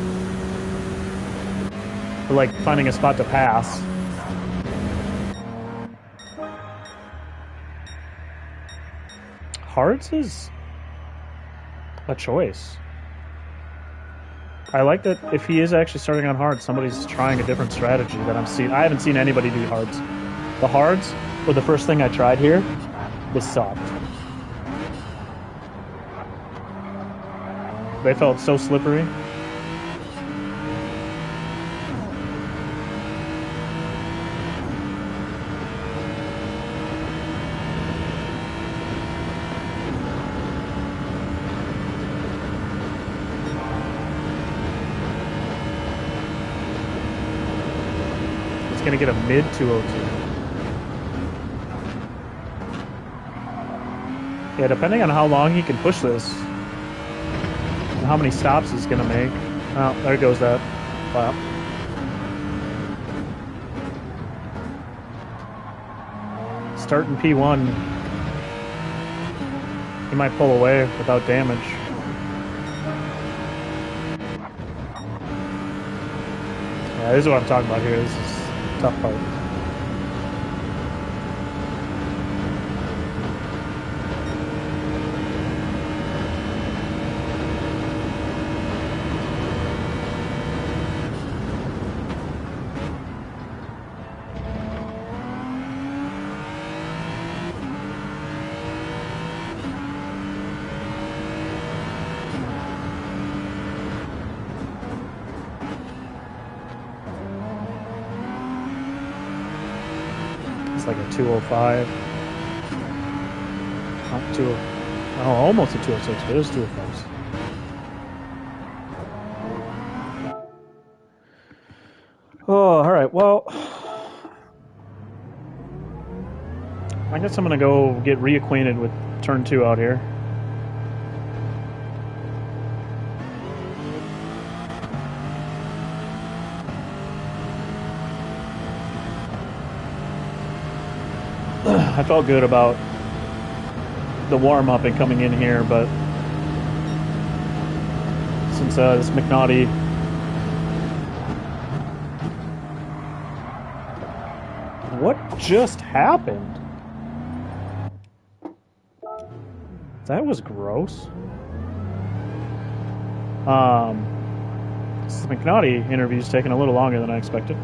But, like, finding a spot to pass. Hards is a choice. I like that if he is actually starting on hards, somebody's trying a different strategy that I'm seeing. I haven't seen anybody do hards. The hards were the first thing I tried here. This sucked. They felt so slippery. It's gonna get a mid 202. Yeah, depending on how long he can push this. How many stops he's gonna make. Oh, there goes that lap. Starting P1, he might pull away without damage. Yeah, this is what I'm talking about here. This is the tough part. Like a 205. Not 2. Oh, almost a 206, but it is 205. Oh, all right. Well, I guess I'm gonna go get reacquainted with turn 2 out here. I felt good about the warm-up and coming in here, but since this McNaughty... What just happened? That was gross. This McNaughty interview's taking a little longer than I expected.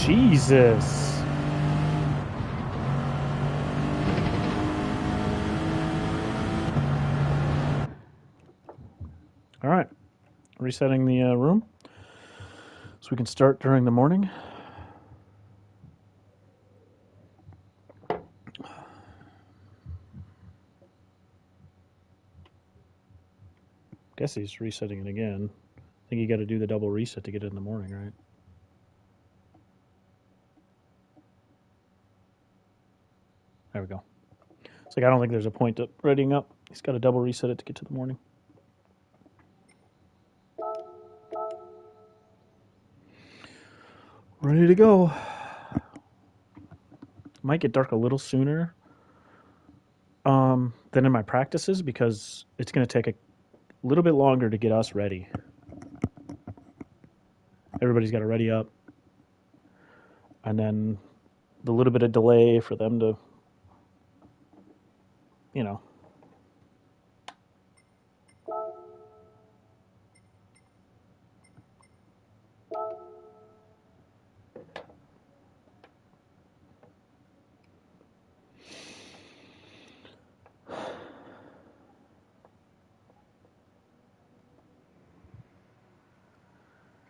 Jesus. All right. Resetting the room so we can start during the morning. Guess he's resetting it again. I think you got to do the double reset to get it in the morning, right? There we go. It's like I don't think there's a point to readying up. He's got to double reset it to get to the morning. Ready to go. Might get dark a little sooner than in my practices because it's going to take a little bit longer to get us ready. Everybody's got to ready up. And then the little bit of delay for them to, you know.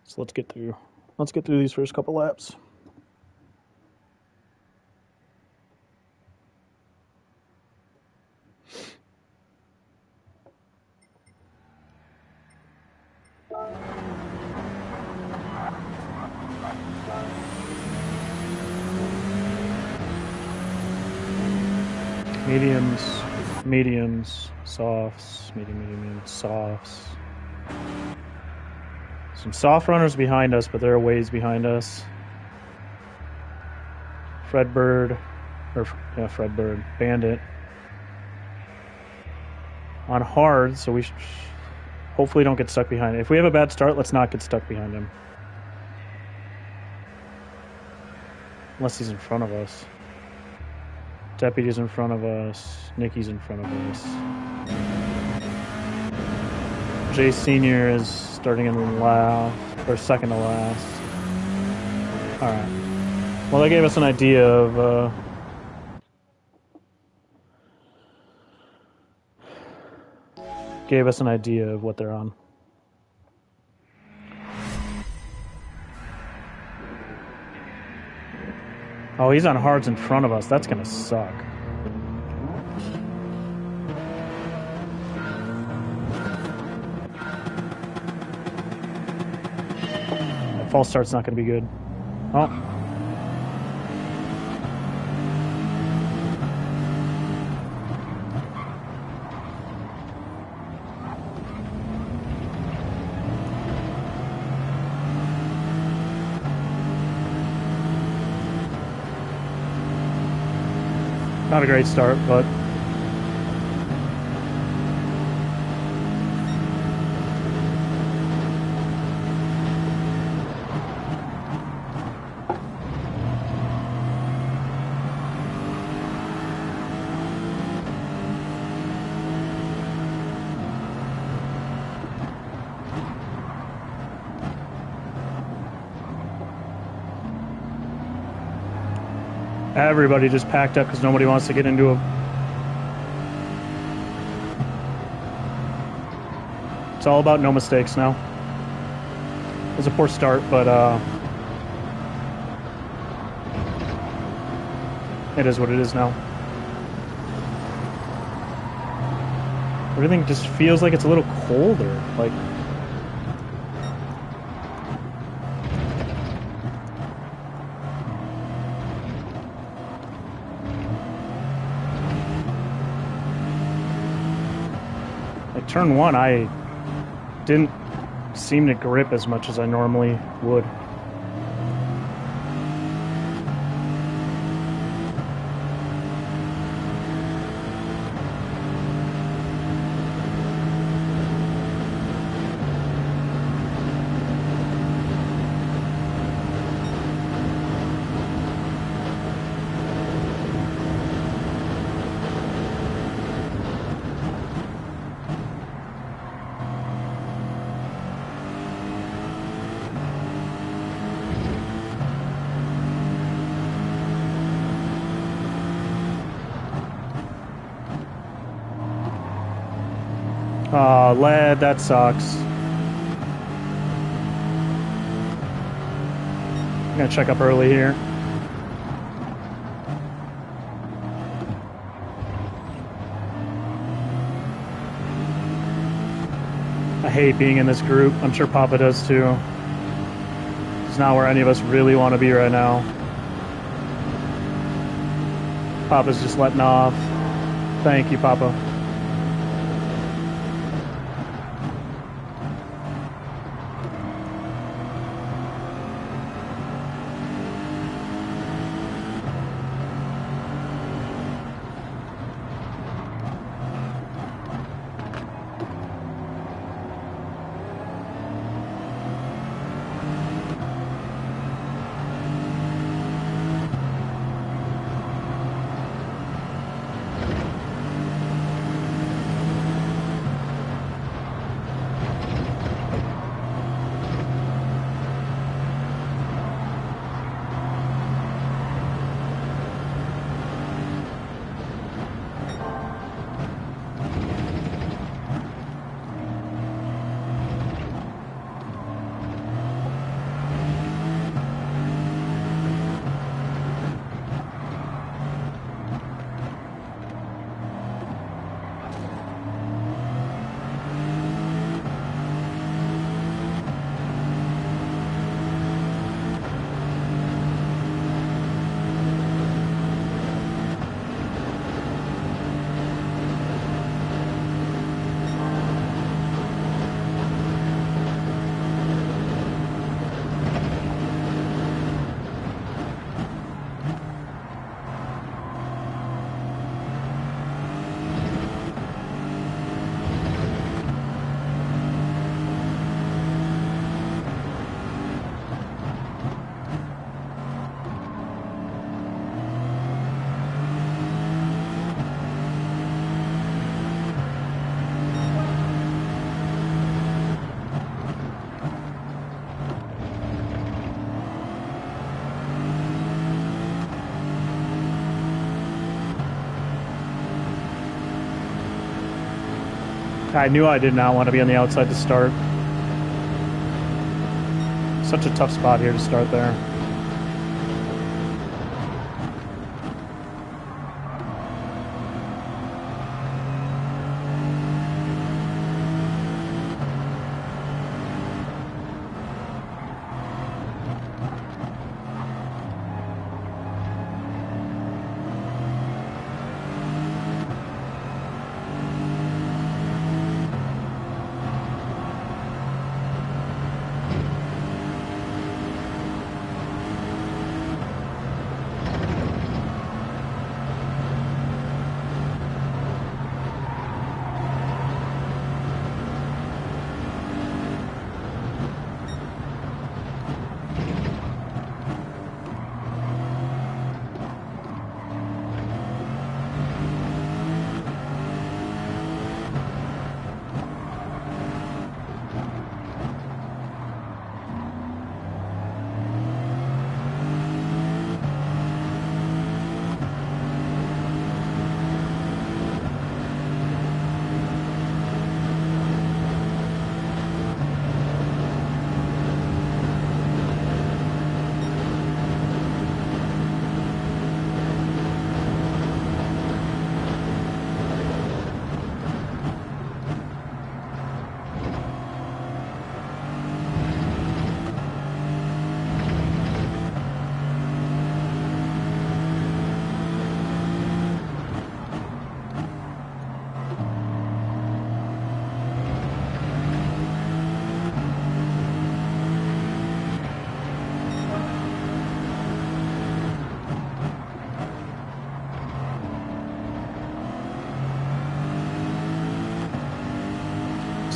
So let's get through these first couple laps. Mediums, softs, medium, softs. Some soft runners behind us, but they're a ways behind us. Fredbird, Bandit. On hard, so we hopefully don't get stuck behind it. If we have a bad start, let's not get stuck behind him. Unless he's in front of us. Deputy's in front of us. Nikki's in front of us. Jay Senior is starting in last, or second to last. Alright. Well, that gave us an idea of what they're on. Oh, he's on hards in front of us. That's gonna suck. That false start's not gonna be good. Oh. Not a great start, but everybody just packed up because nobody wants to get into a... It's all about no mistakes now. It was a poor start, but it is what it is now. Everything just feels like it's a little colder. Like... Turn one, I didn't seem to grip as much as I normally would. Oh, lead, that sucks. I'm gonna check up early here. I hate being in this group. I'm sure Papa does too. It's not where any of us really want to be right now. Papa's just letting off. Thank you, Papa. I knew I did not want to be on the outside to start. Such a tough spot here to start there.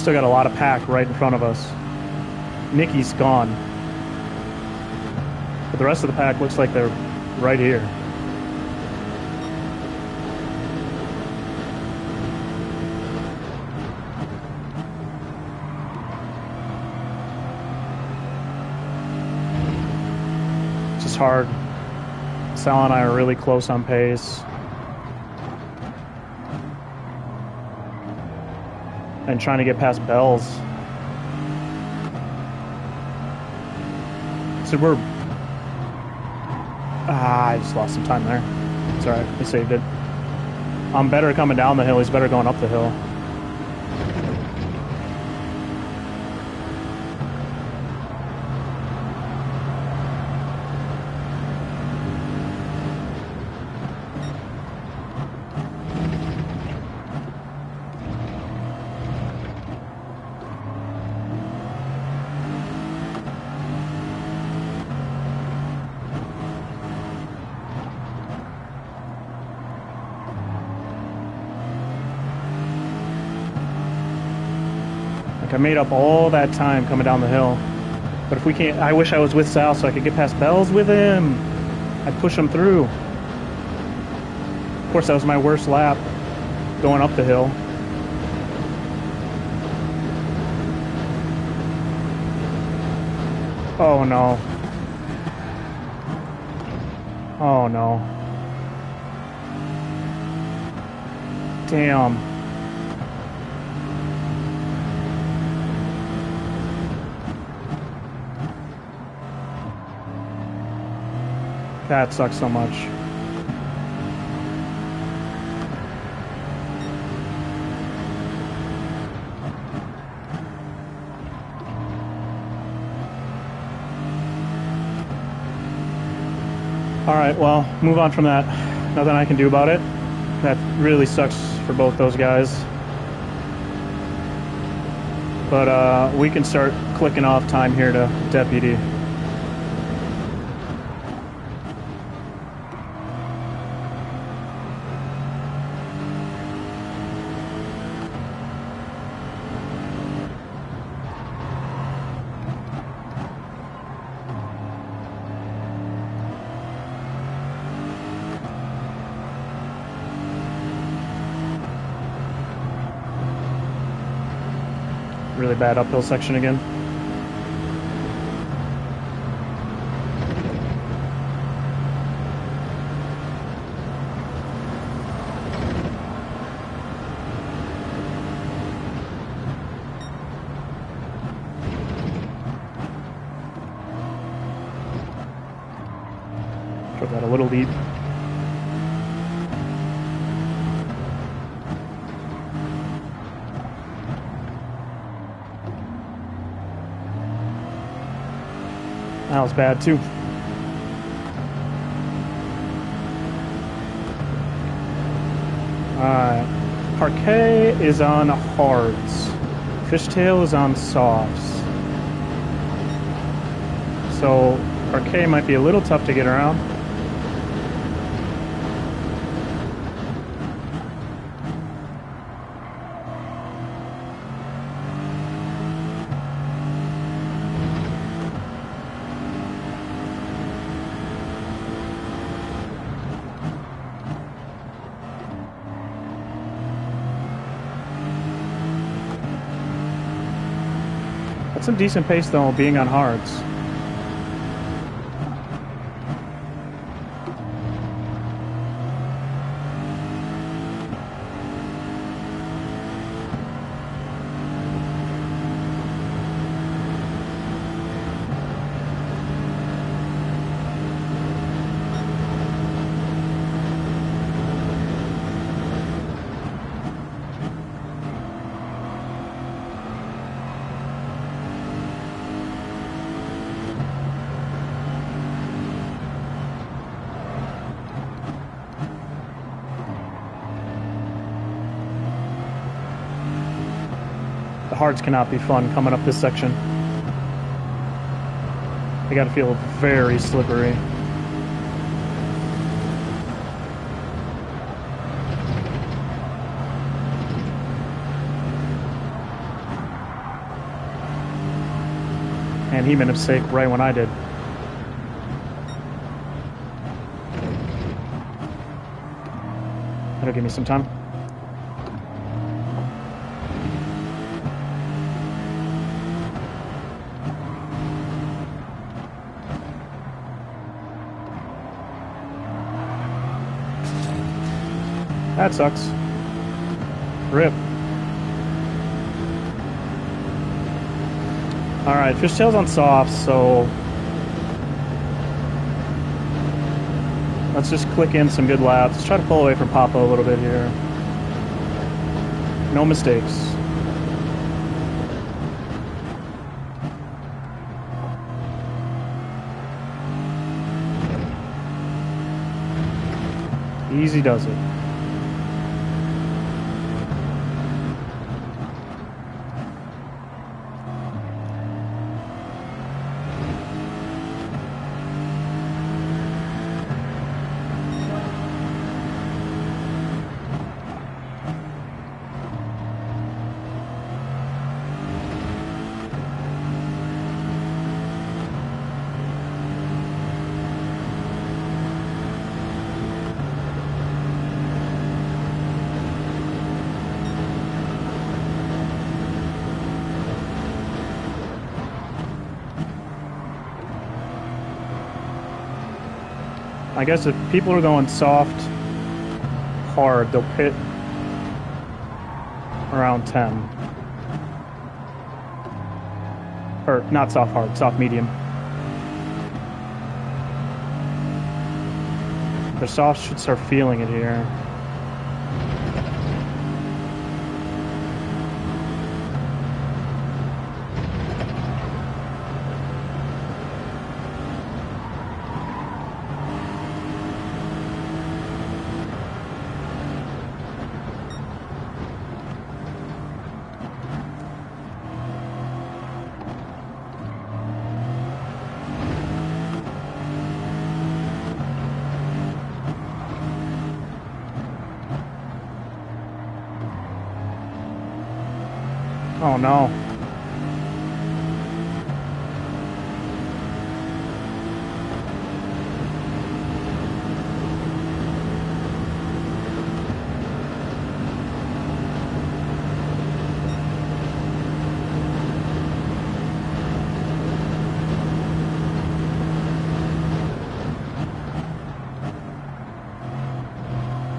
Still got a lot of pack right in front of us. Nikki's gone. But the rest of the pack looks like they're right here. It's just hard. Sal and I are really close on pace. and trying to get past Bell's. So we're... I just lost some time there. It's alright, we saved it. I'm better coming down the hill, he's better going up the hill. I made up all that time coming down the hill. But if we can't... I wish I was with Sal so I could get past Bell's with him. I'd push him through. Of course, that was my worst lap, going up the hill. Oh, no. Oh, no. Damn. That sucks so much. Alright, well, move on from that. Nothing I can do about it. That really sucks for both those guys. But we can start clicking off time here to Deputy. Really bad uphill section again. Drove that a little deep. That was bad too. Alright. Parquet is on hards. Fishtail is on softs. So Parquet might be a little tough to get around. Some decent pace though, being on hards. The hards cannot be fun coming up this section. They gotta feel very slippery. And he made a mistake right when I did. That'll give me some time. That sucks. Rip. Alright, fishtail's on soft, so let's just click in some good laps. Let's try to pull away from Papa a little bit here. No mistakes. Easy does it. I guess if people are going soft, hard, they'll pit around 10. Or not soft hard, soft medium. The soft should start feeling it here. Oh no.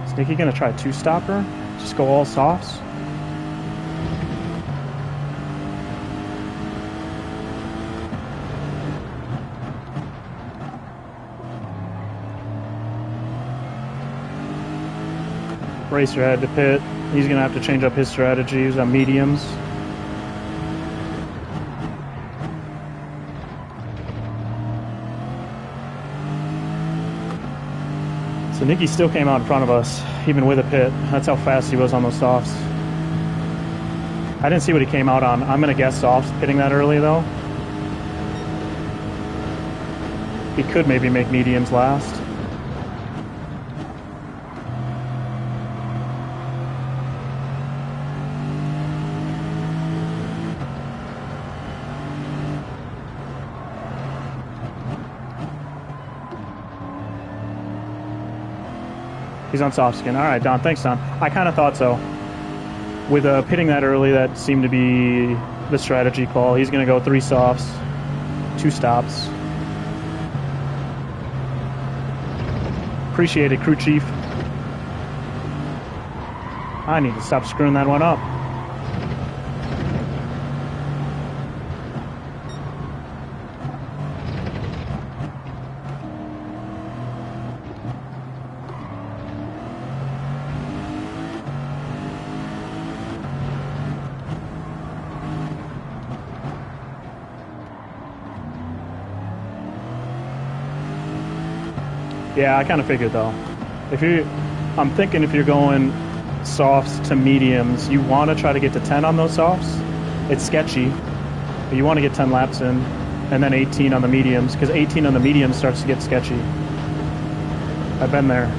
Is Nicky gonna try a two-stopper? Just go all softs? Racer had to pit. He's going to have to change up his strategy. He's on mediums. So Nicky still came out in front of us, even with a pit. That's how fast he was on those softs. I didn't see what he came out on. I'm going to guess softs, pitting that early though. He could maybe make mediums last. He's on soft skin. All right, Don. Thanks, Don. I kind of thought so. With pitting that early, that seemed to be the strategy call. He's going to go 3 softs, 2 stops. Appreciate it, crew chief. I need to stop screwing that one up. Yeah, I kind of figured though. I'm thinking if you're going softs to mediums, you want to try to get to 10 on those softs. It's sketchy, but you want to get 10 laps in, and then 18 on the mediums, because 18 on the mediums starts to get sketchy. I've been there.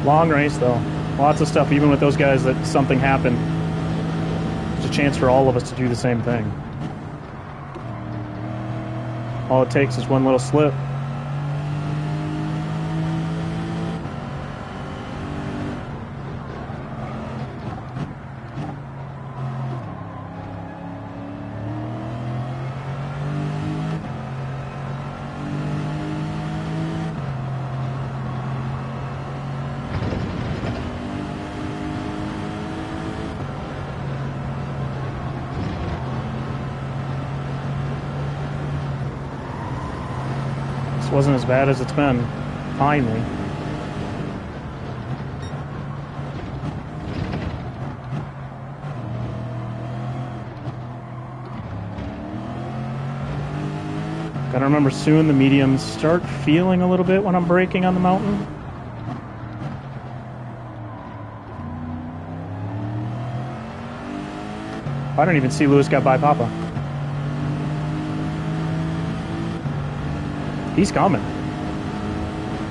Long race, though. Lots of stuff, even with those guys, that something happened. There's a chance for all of us to do the same thing. All it takes is one little slip. Wasn't as bad as it's been, finally. Gotta remember soon the mediums start feeling a little bit when I'm braking on the mountain. I don't even see Lewis got by Papa. He's coming.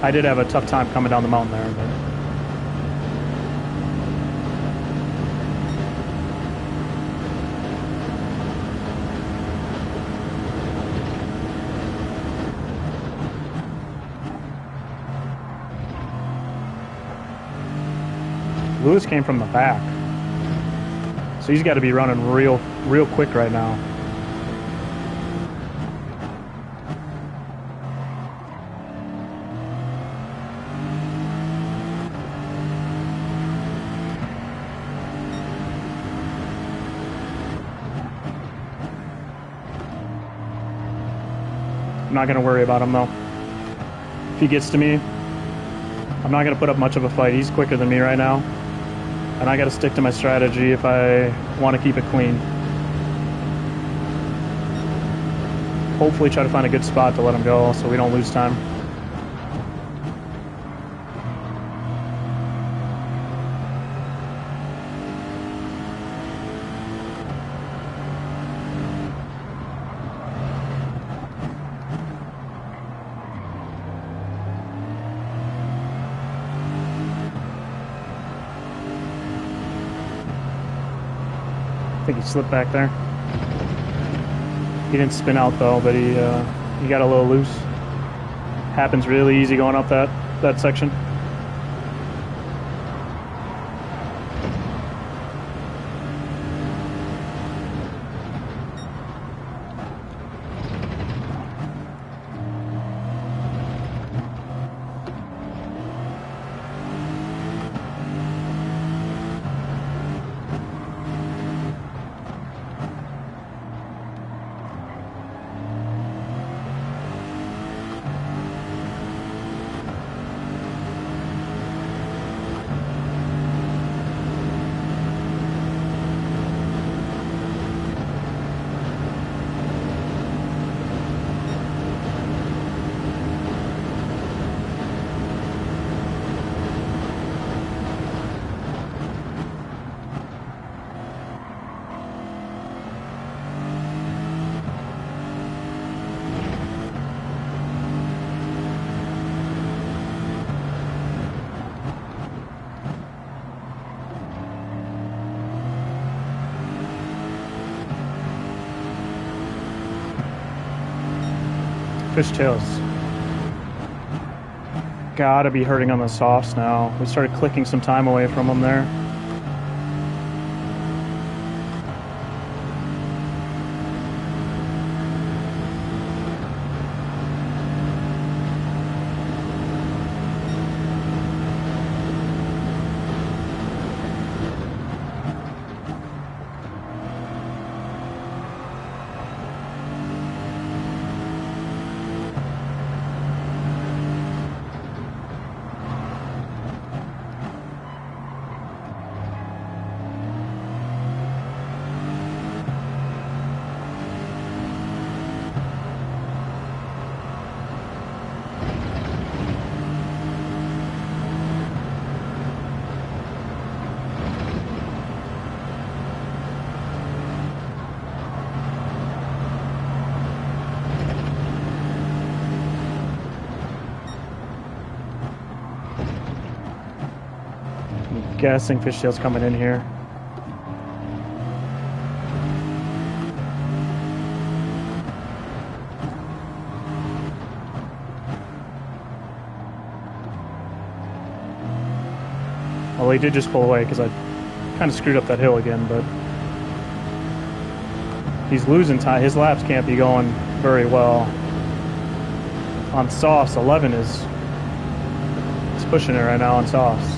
I did have a tough time coming down the mountain there, but... Lewis came from the back. So he's got to be running real quick right now. I'm not going to worry about him, though. If he gets to me, I'm not going to put up much of a fight. He's quicker than me right now. And I got to stick to my strategy if I want to keep it clean. Hopefully try to find a good spot to let him go so we don't lose time. I think he slipped back there. He didn't spin out though, but he got a little loose. Happens really easy going up that section. Fishtails. Gotta be hurting on the softs now. We started clicking some time away from them there. I'm guessing Fishtail's coming in here. Well, he did just pull away because I kind of screwed up that hill again, but he's losing time. His laps can't be going very well. On softs, 11 is pushing it right now on softs.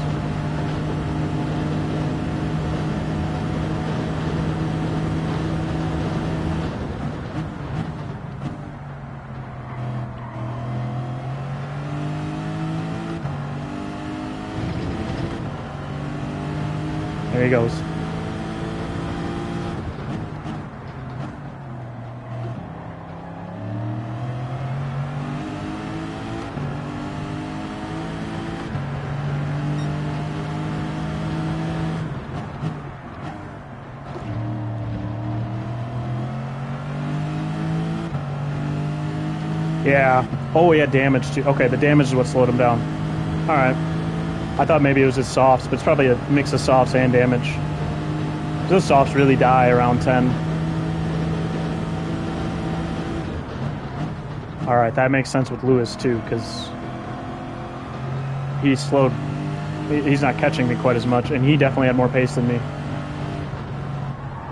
There he goes. Yeah. Oh, he had damage too. Okay, the damage is what slowed him down. All right. I thought maybe it was his softs, but it's probably a mix of softs and damage. Those softs really die around 10. All right, that makes sense with Lewis too, because he slowed. He's not catching me quite as much, and he definitely had more pace than me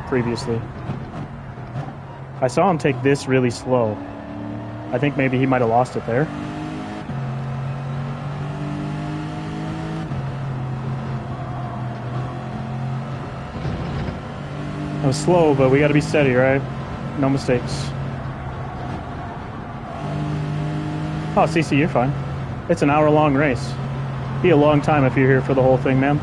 previously. I saw him take this really slow. I think maybe he might have lost it there. That was slow, but we got to be steady, right? No mistakes. Oh, CC, you're fine. It's an hour-long race. Be a long time if you're here for the whole thing, man.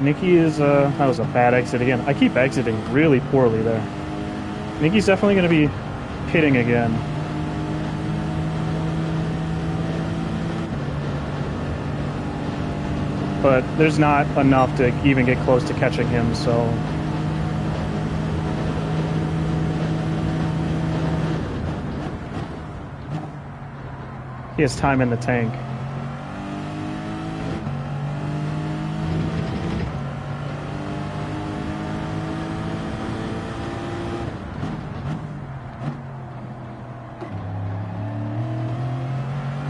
Nikki is, that was a bad exit again. I keep exiting really poorly there. Nikki's definitely going to be pitting again. But there's not enough to even get close to catching him, so... He has time in the tank.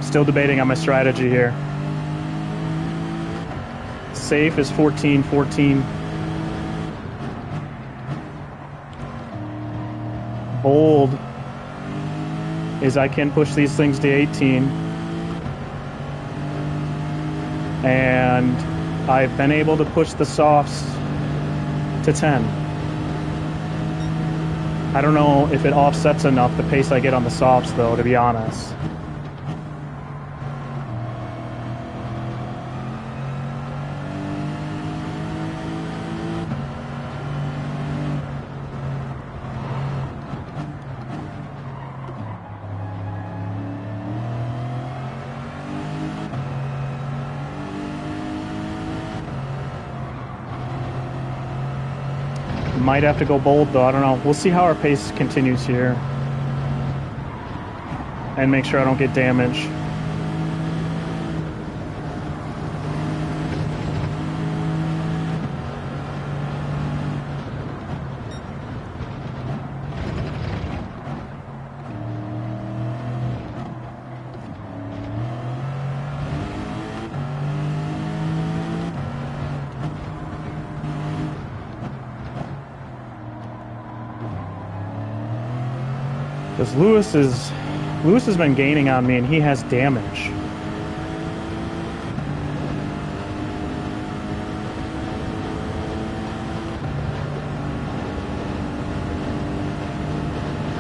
Still debating on my strategy here. Safe is 14-14. Bold is I can push these things to 18. And I've been able to push the softs to 10. I don't know if it offsets enough the pace I get on the softs, though, to be honest. Might have to go bold, though. I don't know. We'll see how our pace continues here. And make sure I don't get damage. Because Lewis has been gaining on me, and he has damage.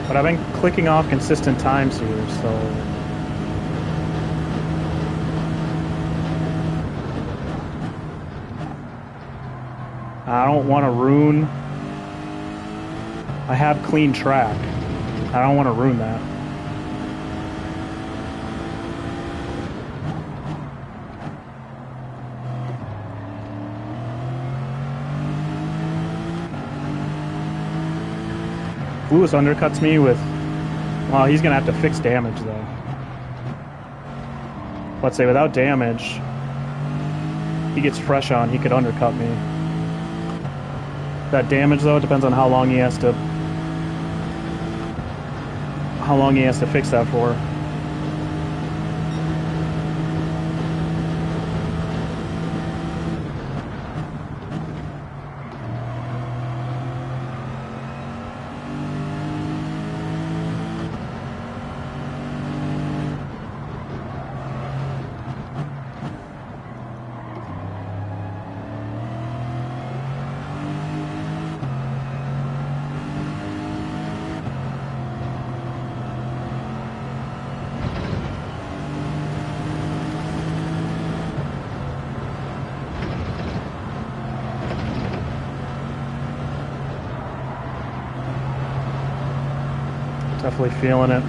But I've been clicking off consistent times here, so... I don't want to ruin... I have clean track. I don't want to ruin that. Lewis undercuts me with... Well, he's going to have to fix damage, though. Let's say without damage, he gets fresh on, he could undercut me. That damage, though, it depends on how long he has to... How long he has to fix that for. Definitely feeling it.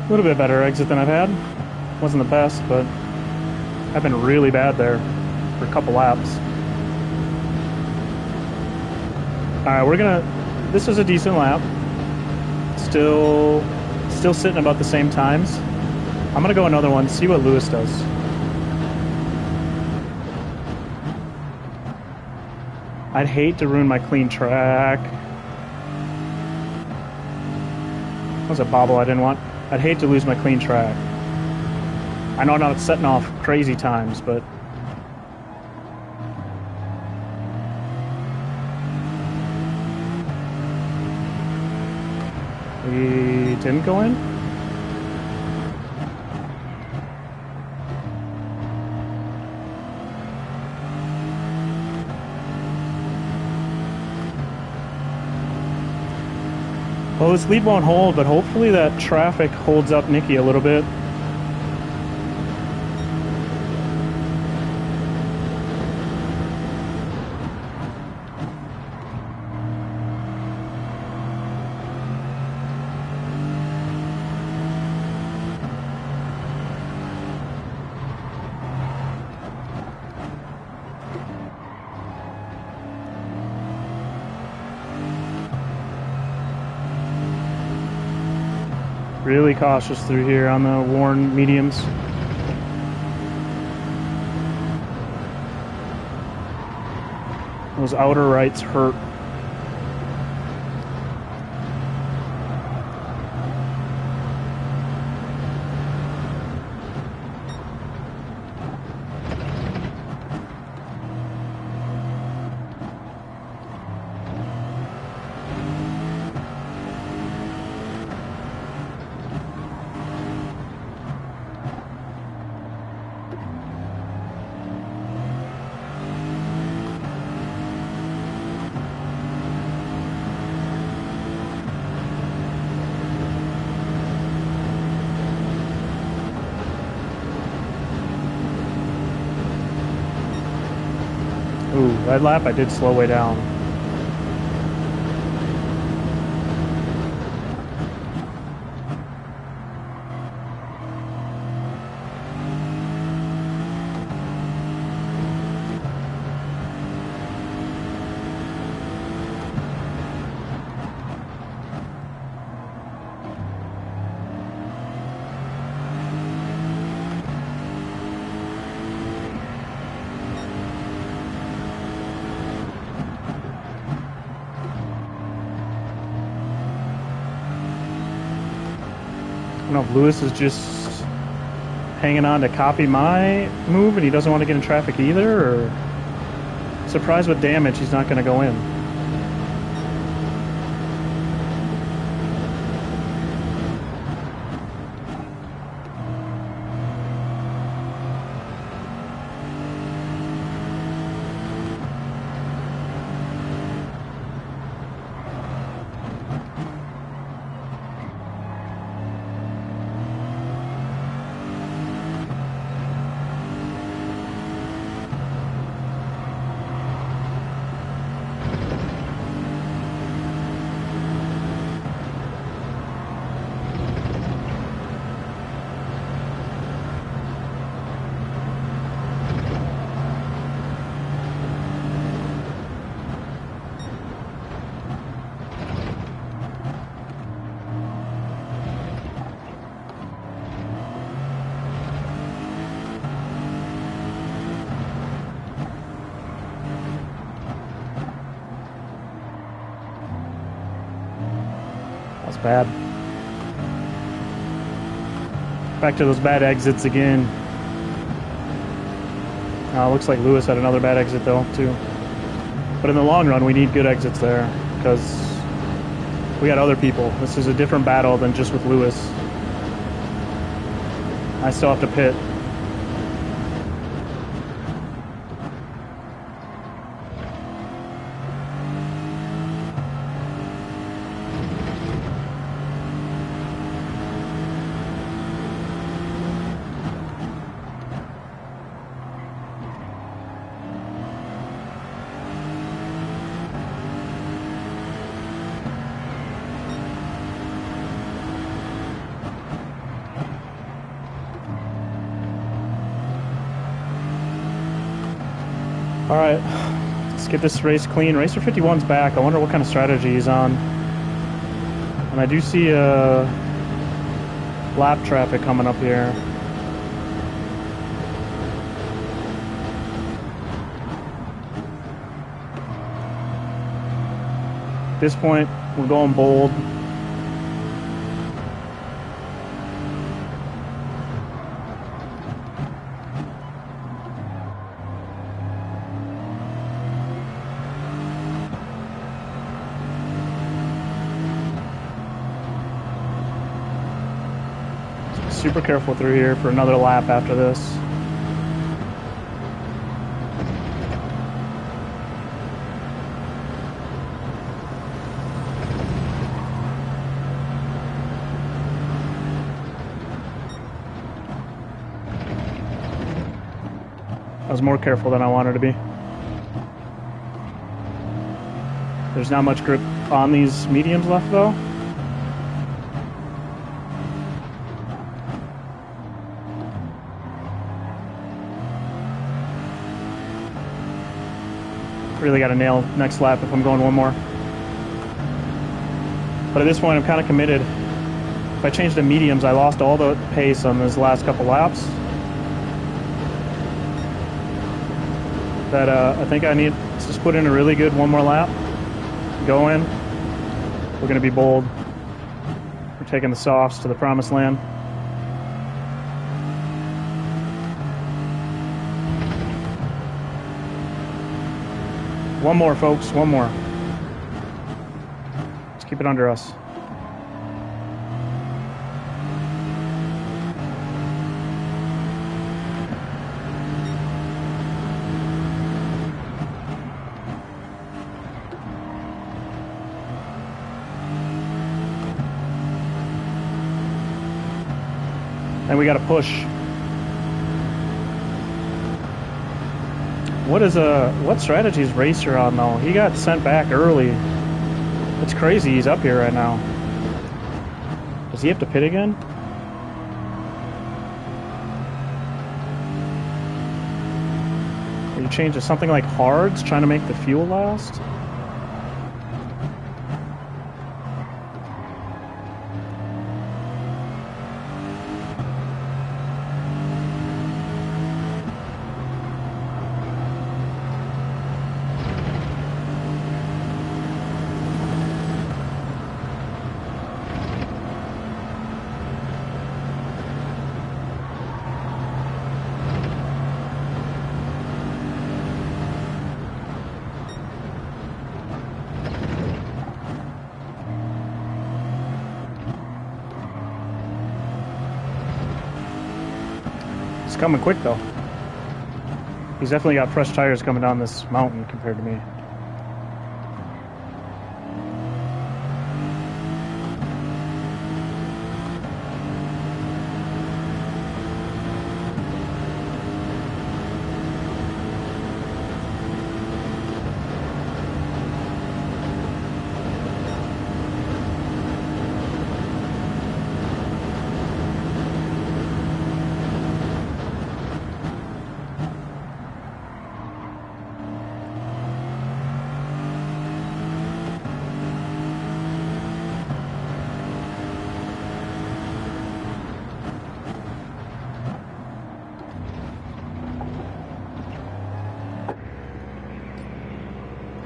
A little bit better exit than I've had. Wasn't the best, but I've been really bad there for a couple laps. Alright, we're gonna... This was a decent lap. Still sitting about the same times. I'm gonna go another one, see what Lewis does. I'd hate to ruin my clean track. That was a bobble I didn't want. I'd hate to lose my clean track. I know I'm not setting off crazy times, but... We didn't go in? Well, this lead won't hold, but hopefully that traffic holds up Nikki a little bit. Really cautious through here on the worn mediums. Those outer rights hurt. Ooh, that lap I did slow way down. I don't know if Lewis is just hanging on to copy my move and he doesn't want to get in traffic either, or surprised with damage he's not going to go in. That's bad. Back to those bad exits again. Looks like Lewis had another bad exit though, too. But in the long run, we need good exits there because we got other people. This is a different battle than just with Lewis. I still have to pit. Alright, let's get this race clean. Racer 51's back. I wonder what kind of strategy he's on. And I do see lap traffic coming up here. At this point, we're going bold. Super careful through here for another lap after this. I was more careful than I wanted to be. There's not much grip on these mediums left though. Really got to nail next lap if I'm going one more. But at this point, I'm kind of committed. If I change to mediums, I lost all the pace on those last couple laps. That I think I need to just put in a really good one more lap. Go in. We're going to be bold. We're taking the softs to the promised land. One more, folks. One more. Let's keep it under us. And we got to push. What strategy is Racer on though? He got sent back early. It's crazy he's up here right now. Does he have to pit again? Are you change to something like hards, trying to make the fuel last? Coming quick though. He's definitely got fresh tires coming down this mountain compared to me.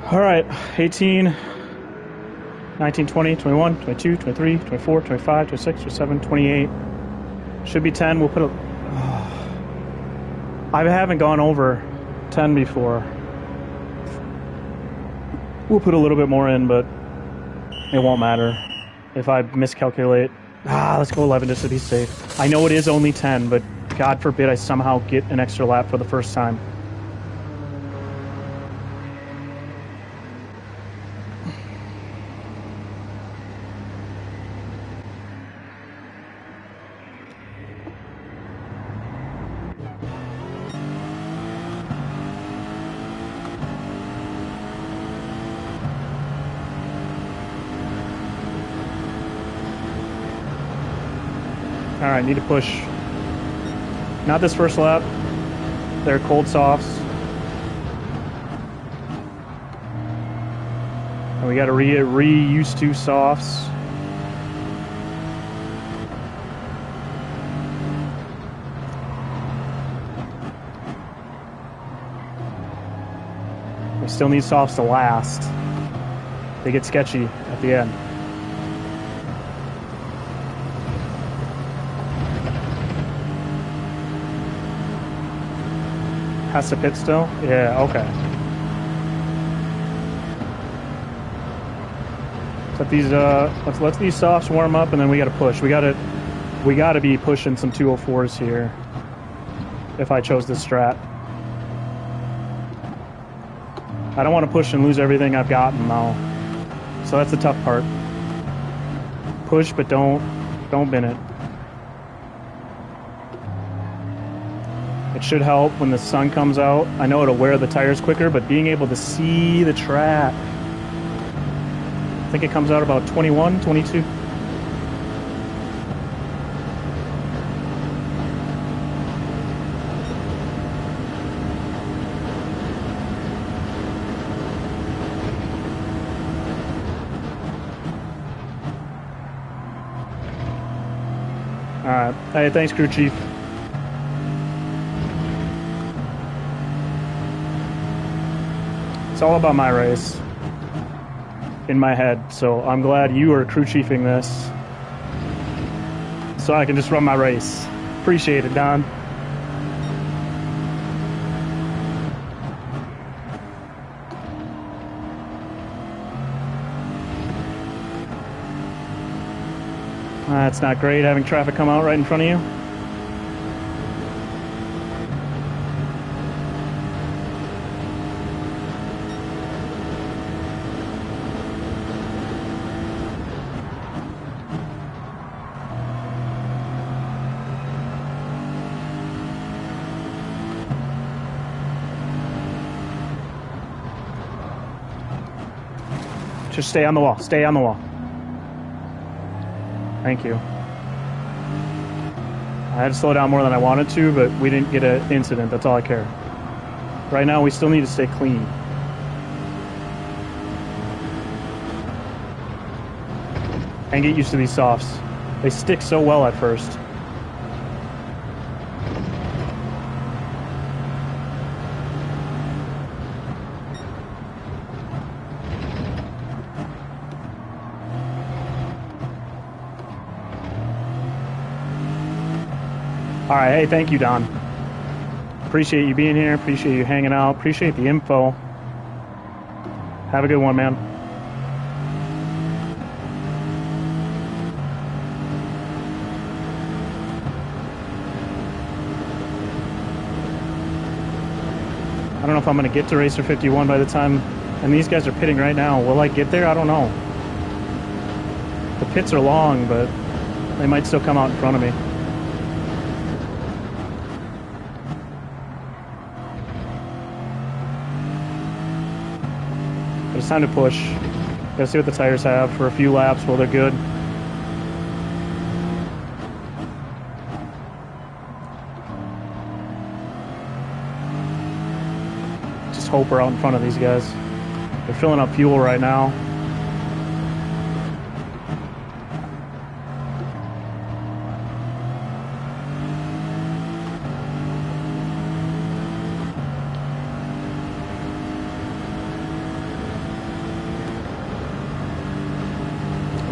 All right, 18. 19, 20, 21, 22, 23, 24, 25, 26, 27, 28. Should be 10. We'll put a... I haven't gone over 10 before. We'll put a little bit more in, but it won't matter if I miscalculate. Let's go 11 just to be safe. I know it is only 10, but God forbid I somehow get an extra lap for the first time. All right, need to push. Not this first lap. They're cold softs. And we got to re-used to softs. We still need softs to last. They get sketchy at the end. Has to pit still? Yeah, okay. Let these softs warm up, and then we got to push. We got to be pushing some 204s here. If I chose this strat, I don't want to push and lose everything I've gotten though. So that's the tough part. Push, but don't bin it. It should help when the sun comes out. I know it'll wear the tires quicker, but being able to see the track. I think it comes out about 21, 22. All right. Hey, thanks, crew chief. It's all about my race in my head, so I'm glad you are crew chiefing this so I can just run my race. Appreciate it, Don. That's not great having traffic come out right in front of you. Just stay on the wall. Stay on the wall. Thank you. I had to slow down more than I wanted to, but we didn't get an incident. That's all I care. Right now, we still need to stay clean. And get used to these softs. They stick so well at first. All right, hey, thank you, Don. Appreciate you being here. Appreciate you hanging out. Appreciate the info. Have a good one, man. I don't know if I'm going to get to Racer 51 by the time... And these guys are pitting right now. Will I get there? I don't know. The pits are long, but they might still come out in front of me. It's time to push. Gotta see what the tires have for a few laps while they're good. Just hope we're out in front of these guys. They're filling up fuel right now.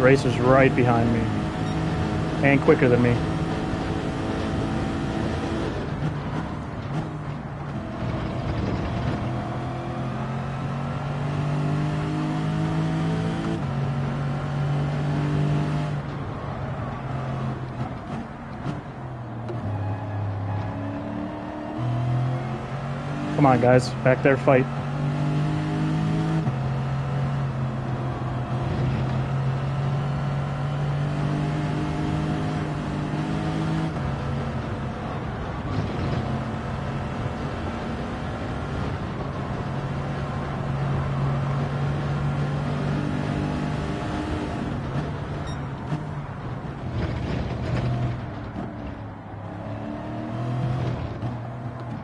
racer's right behind me. And quicker than me. Come on, guys. Back there, fight.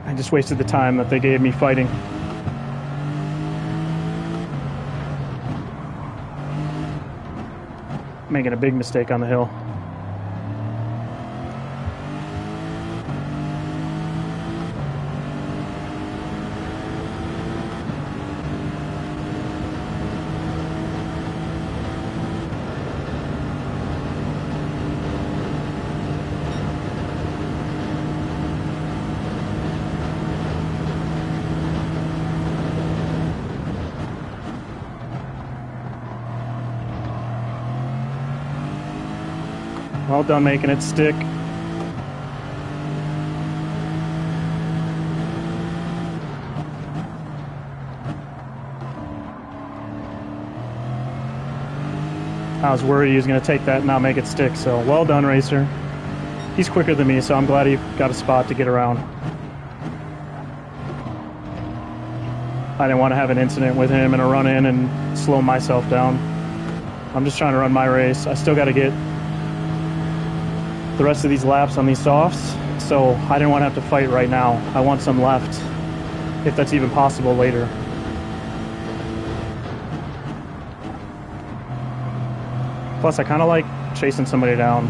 I just wasted the time that they gave me fighting. Making a big mistake on the hill. Well done making it stick. I was worried he was going to take that and not make it stick, so well done, racer. He's quicker than me, so I'm glad he got a spot to get around. I didn't want to have an incident with him and a run-in and slow myself down. I'm just trying to run my race. I still got to get the rest of these laps on these softs, so I didn't want to have to fight right now. I want some left, if that's even possible later. Plus, I kind of like chasing somebody down.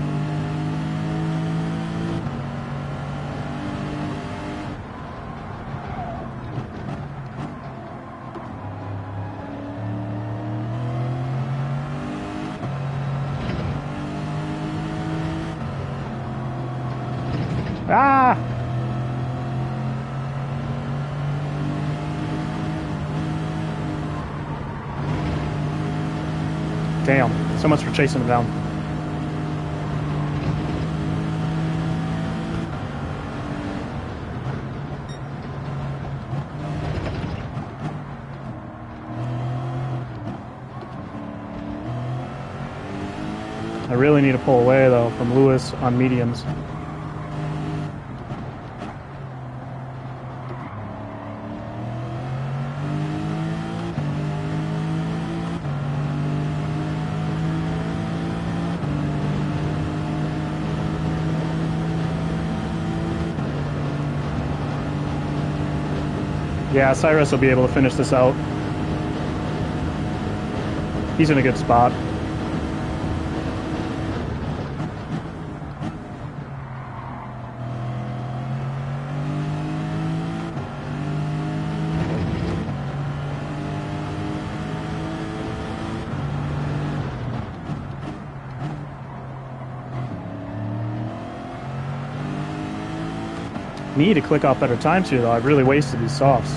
Ah! Damn, so much for chasing him down. I really need to pull away though from Lewis on mediums. Yeah, Cyrus will be able to finish this out. He's in a good spot. Need to click off better times here though. I've really wasted these softs.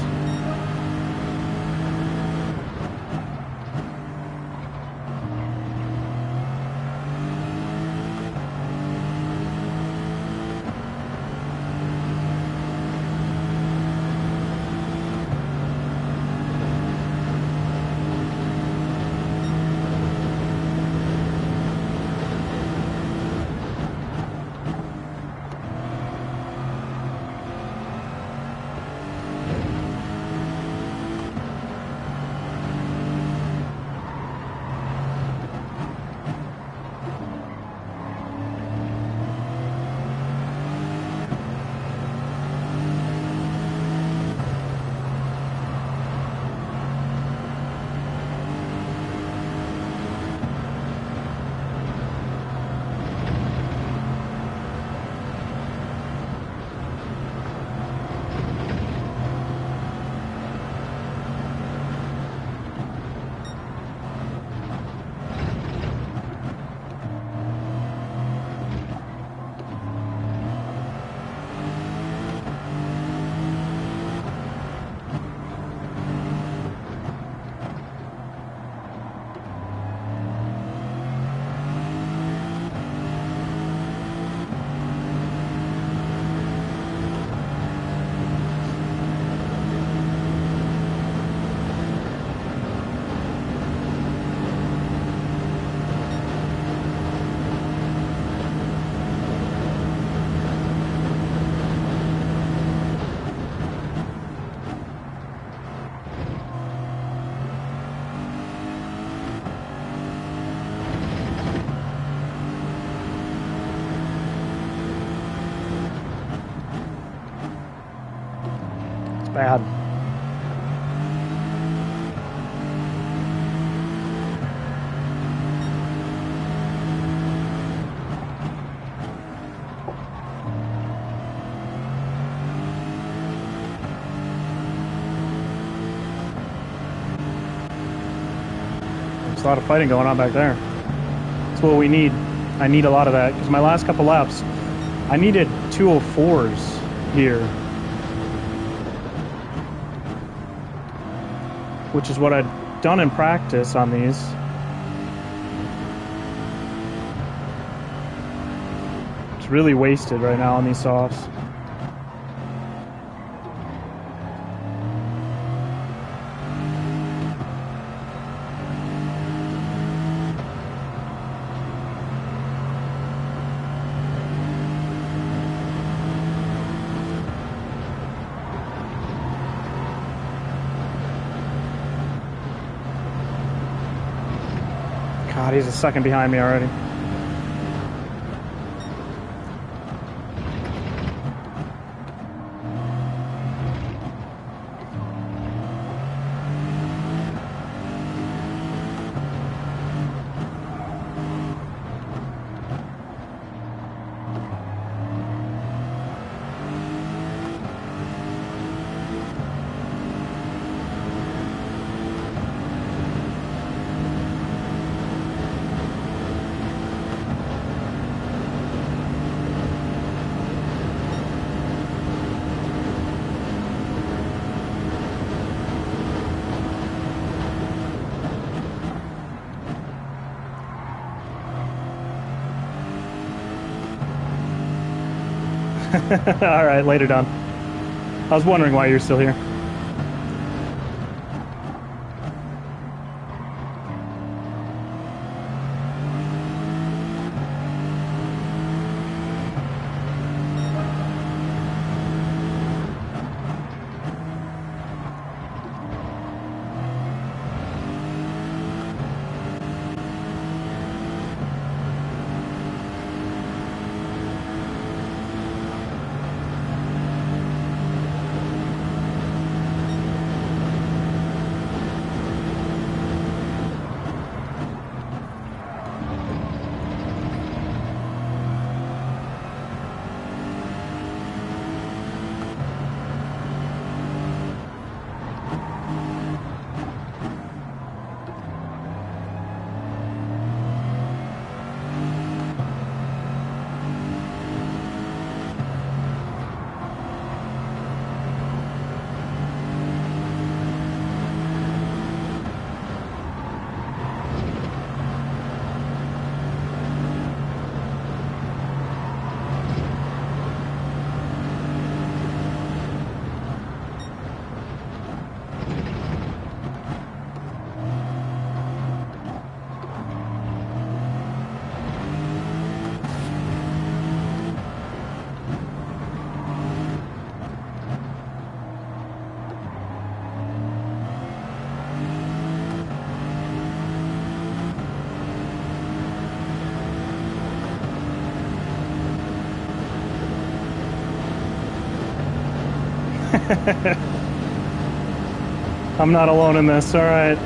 bad. There's a lot of fighting going on back there. That's what we need. I need a lot of that because my last couple laps, I needed 204s here, which is what I'd done in practice on these. It's really wasted right now on these softs. God, he's a second behind me already. All right, later, Don. I was wondering why you're still here. I'm not alone in this, all right.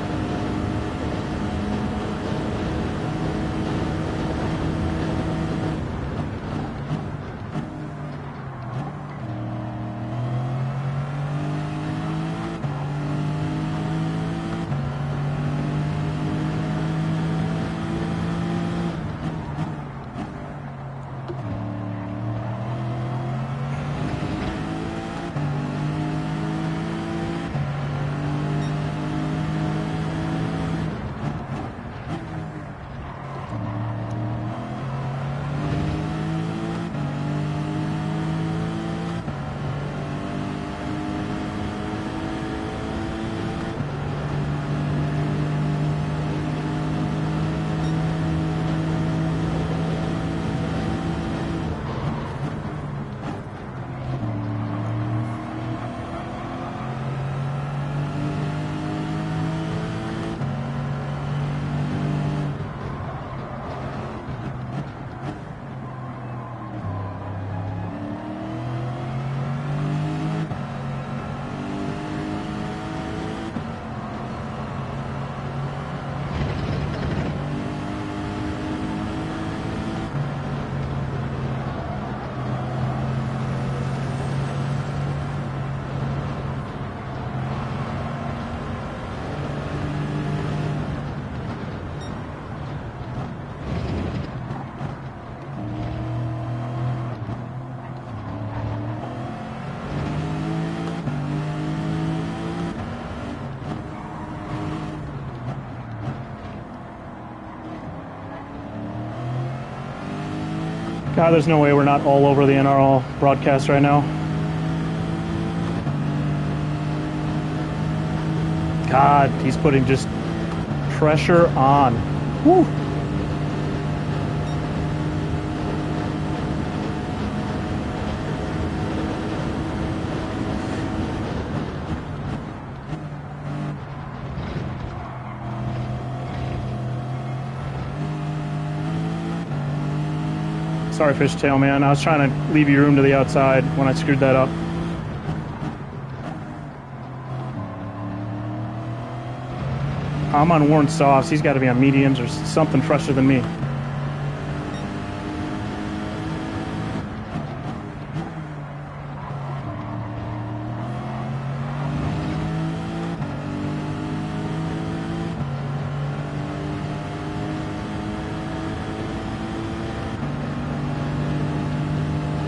God, there's no way we're not all over the NRL broadcast right now. God, he's putting just pressure on. Woo. Sorry, Fishtail, man. I was trying to leave you room to the outside when I screwed that up. I'm on Warren softs. He's got to be on mediums or something fresher than me.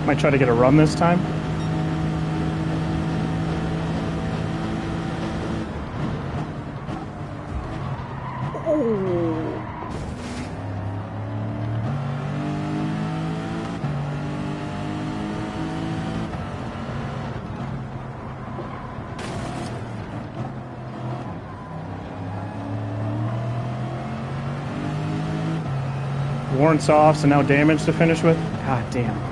Might try to get a run this time. Warren softs and now damage to finish with. God damn.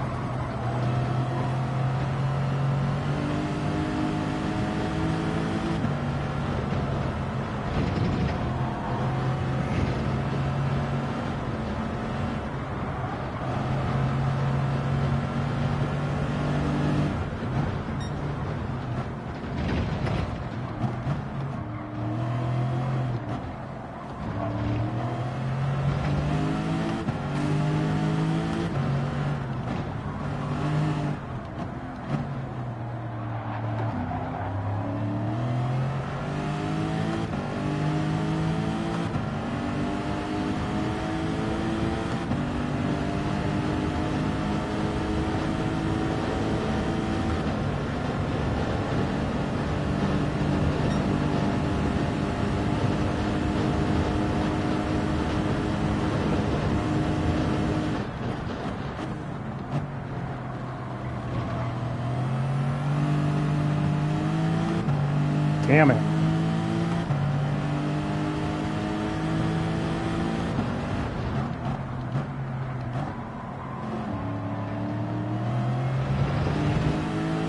Damn it.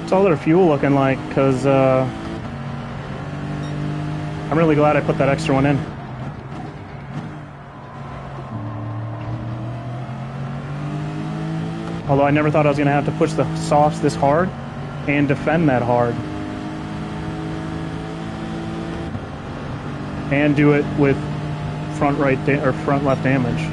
What's all their fuel looking like? Because I'm really glad I put that extra one in. Although I never thought I was going to have to push the softs this hard and defend that hard. And do it with front right or front left damage.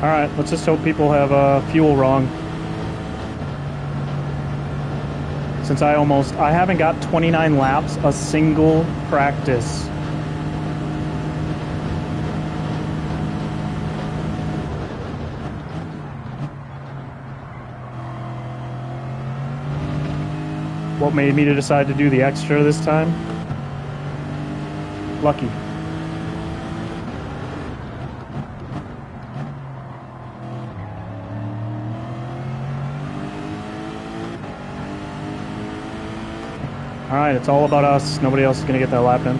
Alright, let's just hope people have fuel wrong. Since I haven't got 29 laps a single practice. What made me to decide to do the extra this time? Lucky. All right, it's all about us. Nobody else is going to get that lap in.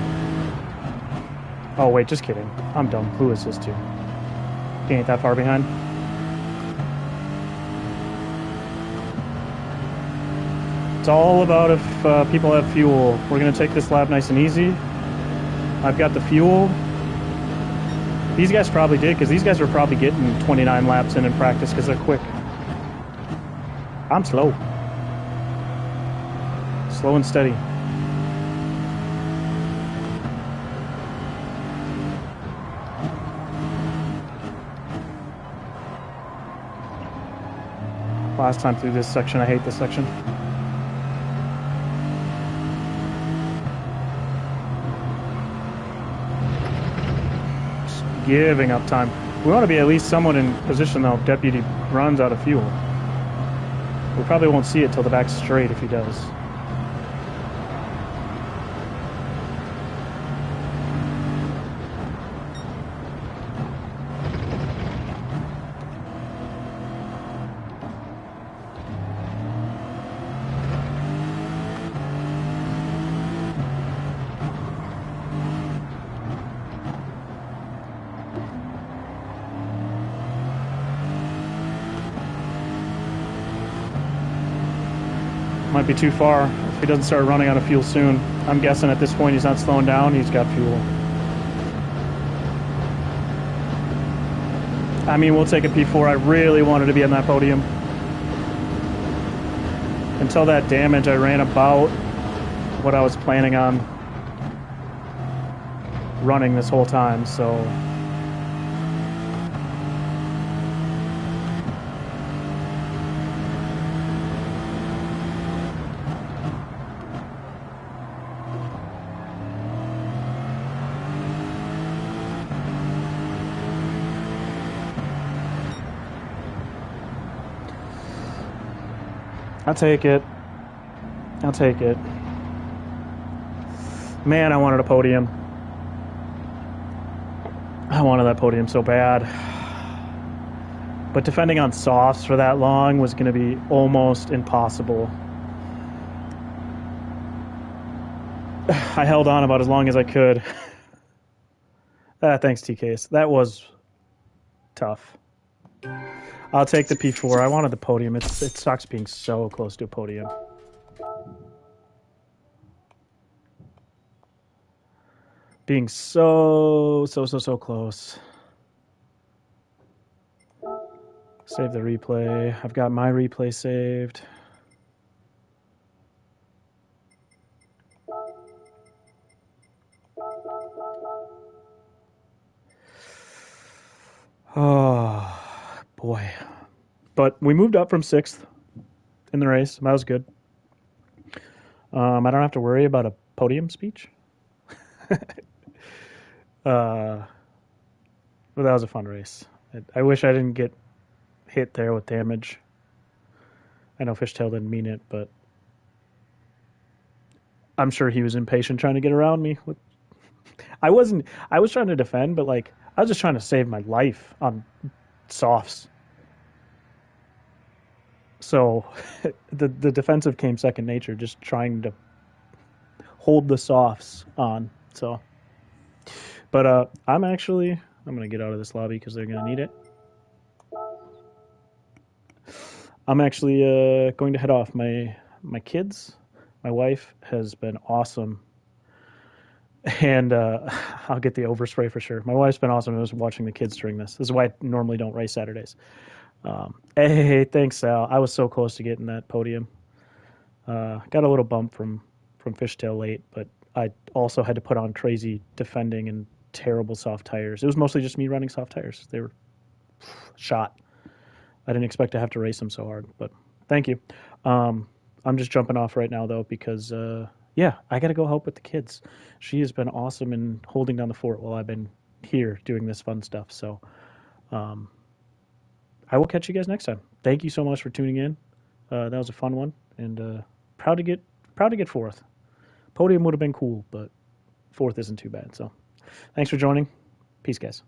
Oh, wait, just kidding. I'm dumb. Who is this to? He ain't that far behind. It's all about if people have fuel. We're going to take this lap nice and easy. I've got the fuel. These guys probably did, because these guys were probably getting 29 laps in practice because they're quick. I'm slow. Slow and steady. Last time through this section, I hate this section. Just giving up time. We want to be at least someone in position, though, if Deputy runs out of fuel. We probably won't see it till the back's straight if he does. Might be too far if he doesn't start running out of fuel soon. I'm guessing at this point he's not slowing down. He's got fuel. I mean, we'll take a P4. I really wanted to be on that podium. Until that damage, I ran about what I was planning on running this whole time, so... I'll take it. I'll take it. Man, I wanted a podium. I wanted that podium so bad. But defending on softs for that long was going to be almost impossible. I held on about as long as I could. Thanks, TKs. That was tough. I'll take the P4. I wanted the podium. It sucks being so close to a podium. Being so close. Save the replay. I've got my replay saved. Oh, boy. But we moved up from 6th in the race. That was good. I don't have to worry about a podium speech. But that was a fun race. I wish I didn't get hit there with damage. I know Fishtail didn't mean it, but I'm sure he was impatient trying to get around me. I was trying to defend, but like I was just trying to save my life on softs. So the defensive came second nature, just trying to hold the softs on. So, but I'm going to get out of this lobby because they're going to need it. I'm actually going to head off. My kids, my wife has been awesome. And I'll get the overspray for sure. My wife's been awesome. I was watching the kids during this. This is why I normally don't race Saturdays. Hey, thanks, Sal. I was so close to getting that podium. Got a little bump from Fishtail late, but I also had to put on crazy defending and terrible soft tires. It was mostly just me running soft tires. They were shot. I didn't expect to have to race them so hard, but thank you. I'm just jumping off right now, though, because, yeah, I got to go help with the kids. She has been awesome in holding down the fort while I've been here doing this fun stuff. So I will catch you guys next time. Thank you so much for tuning in. That was a fun one, and proud to get 4th. Podium would have been cool, but 4th isn't too bad. So thanks for joining. Peace, guys.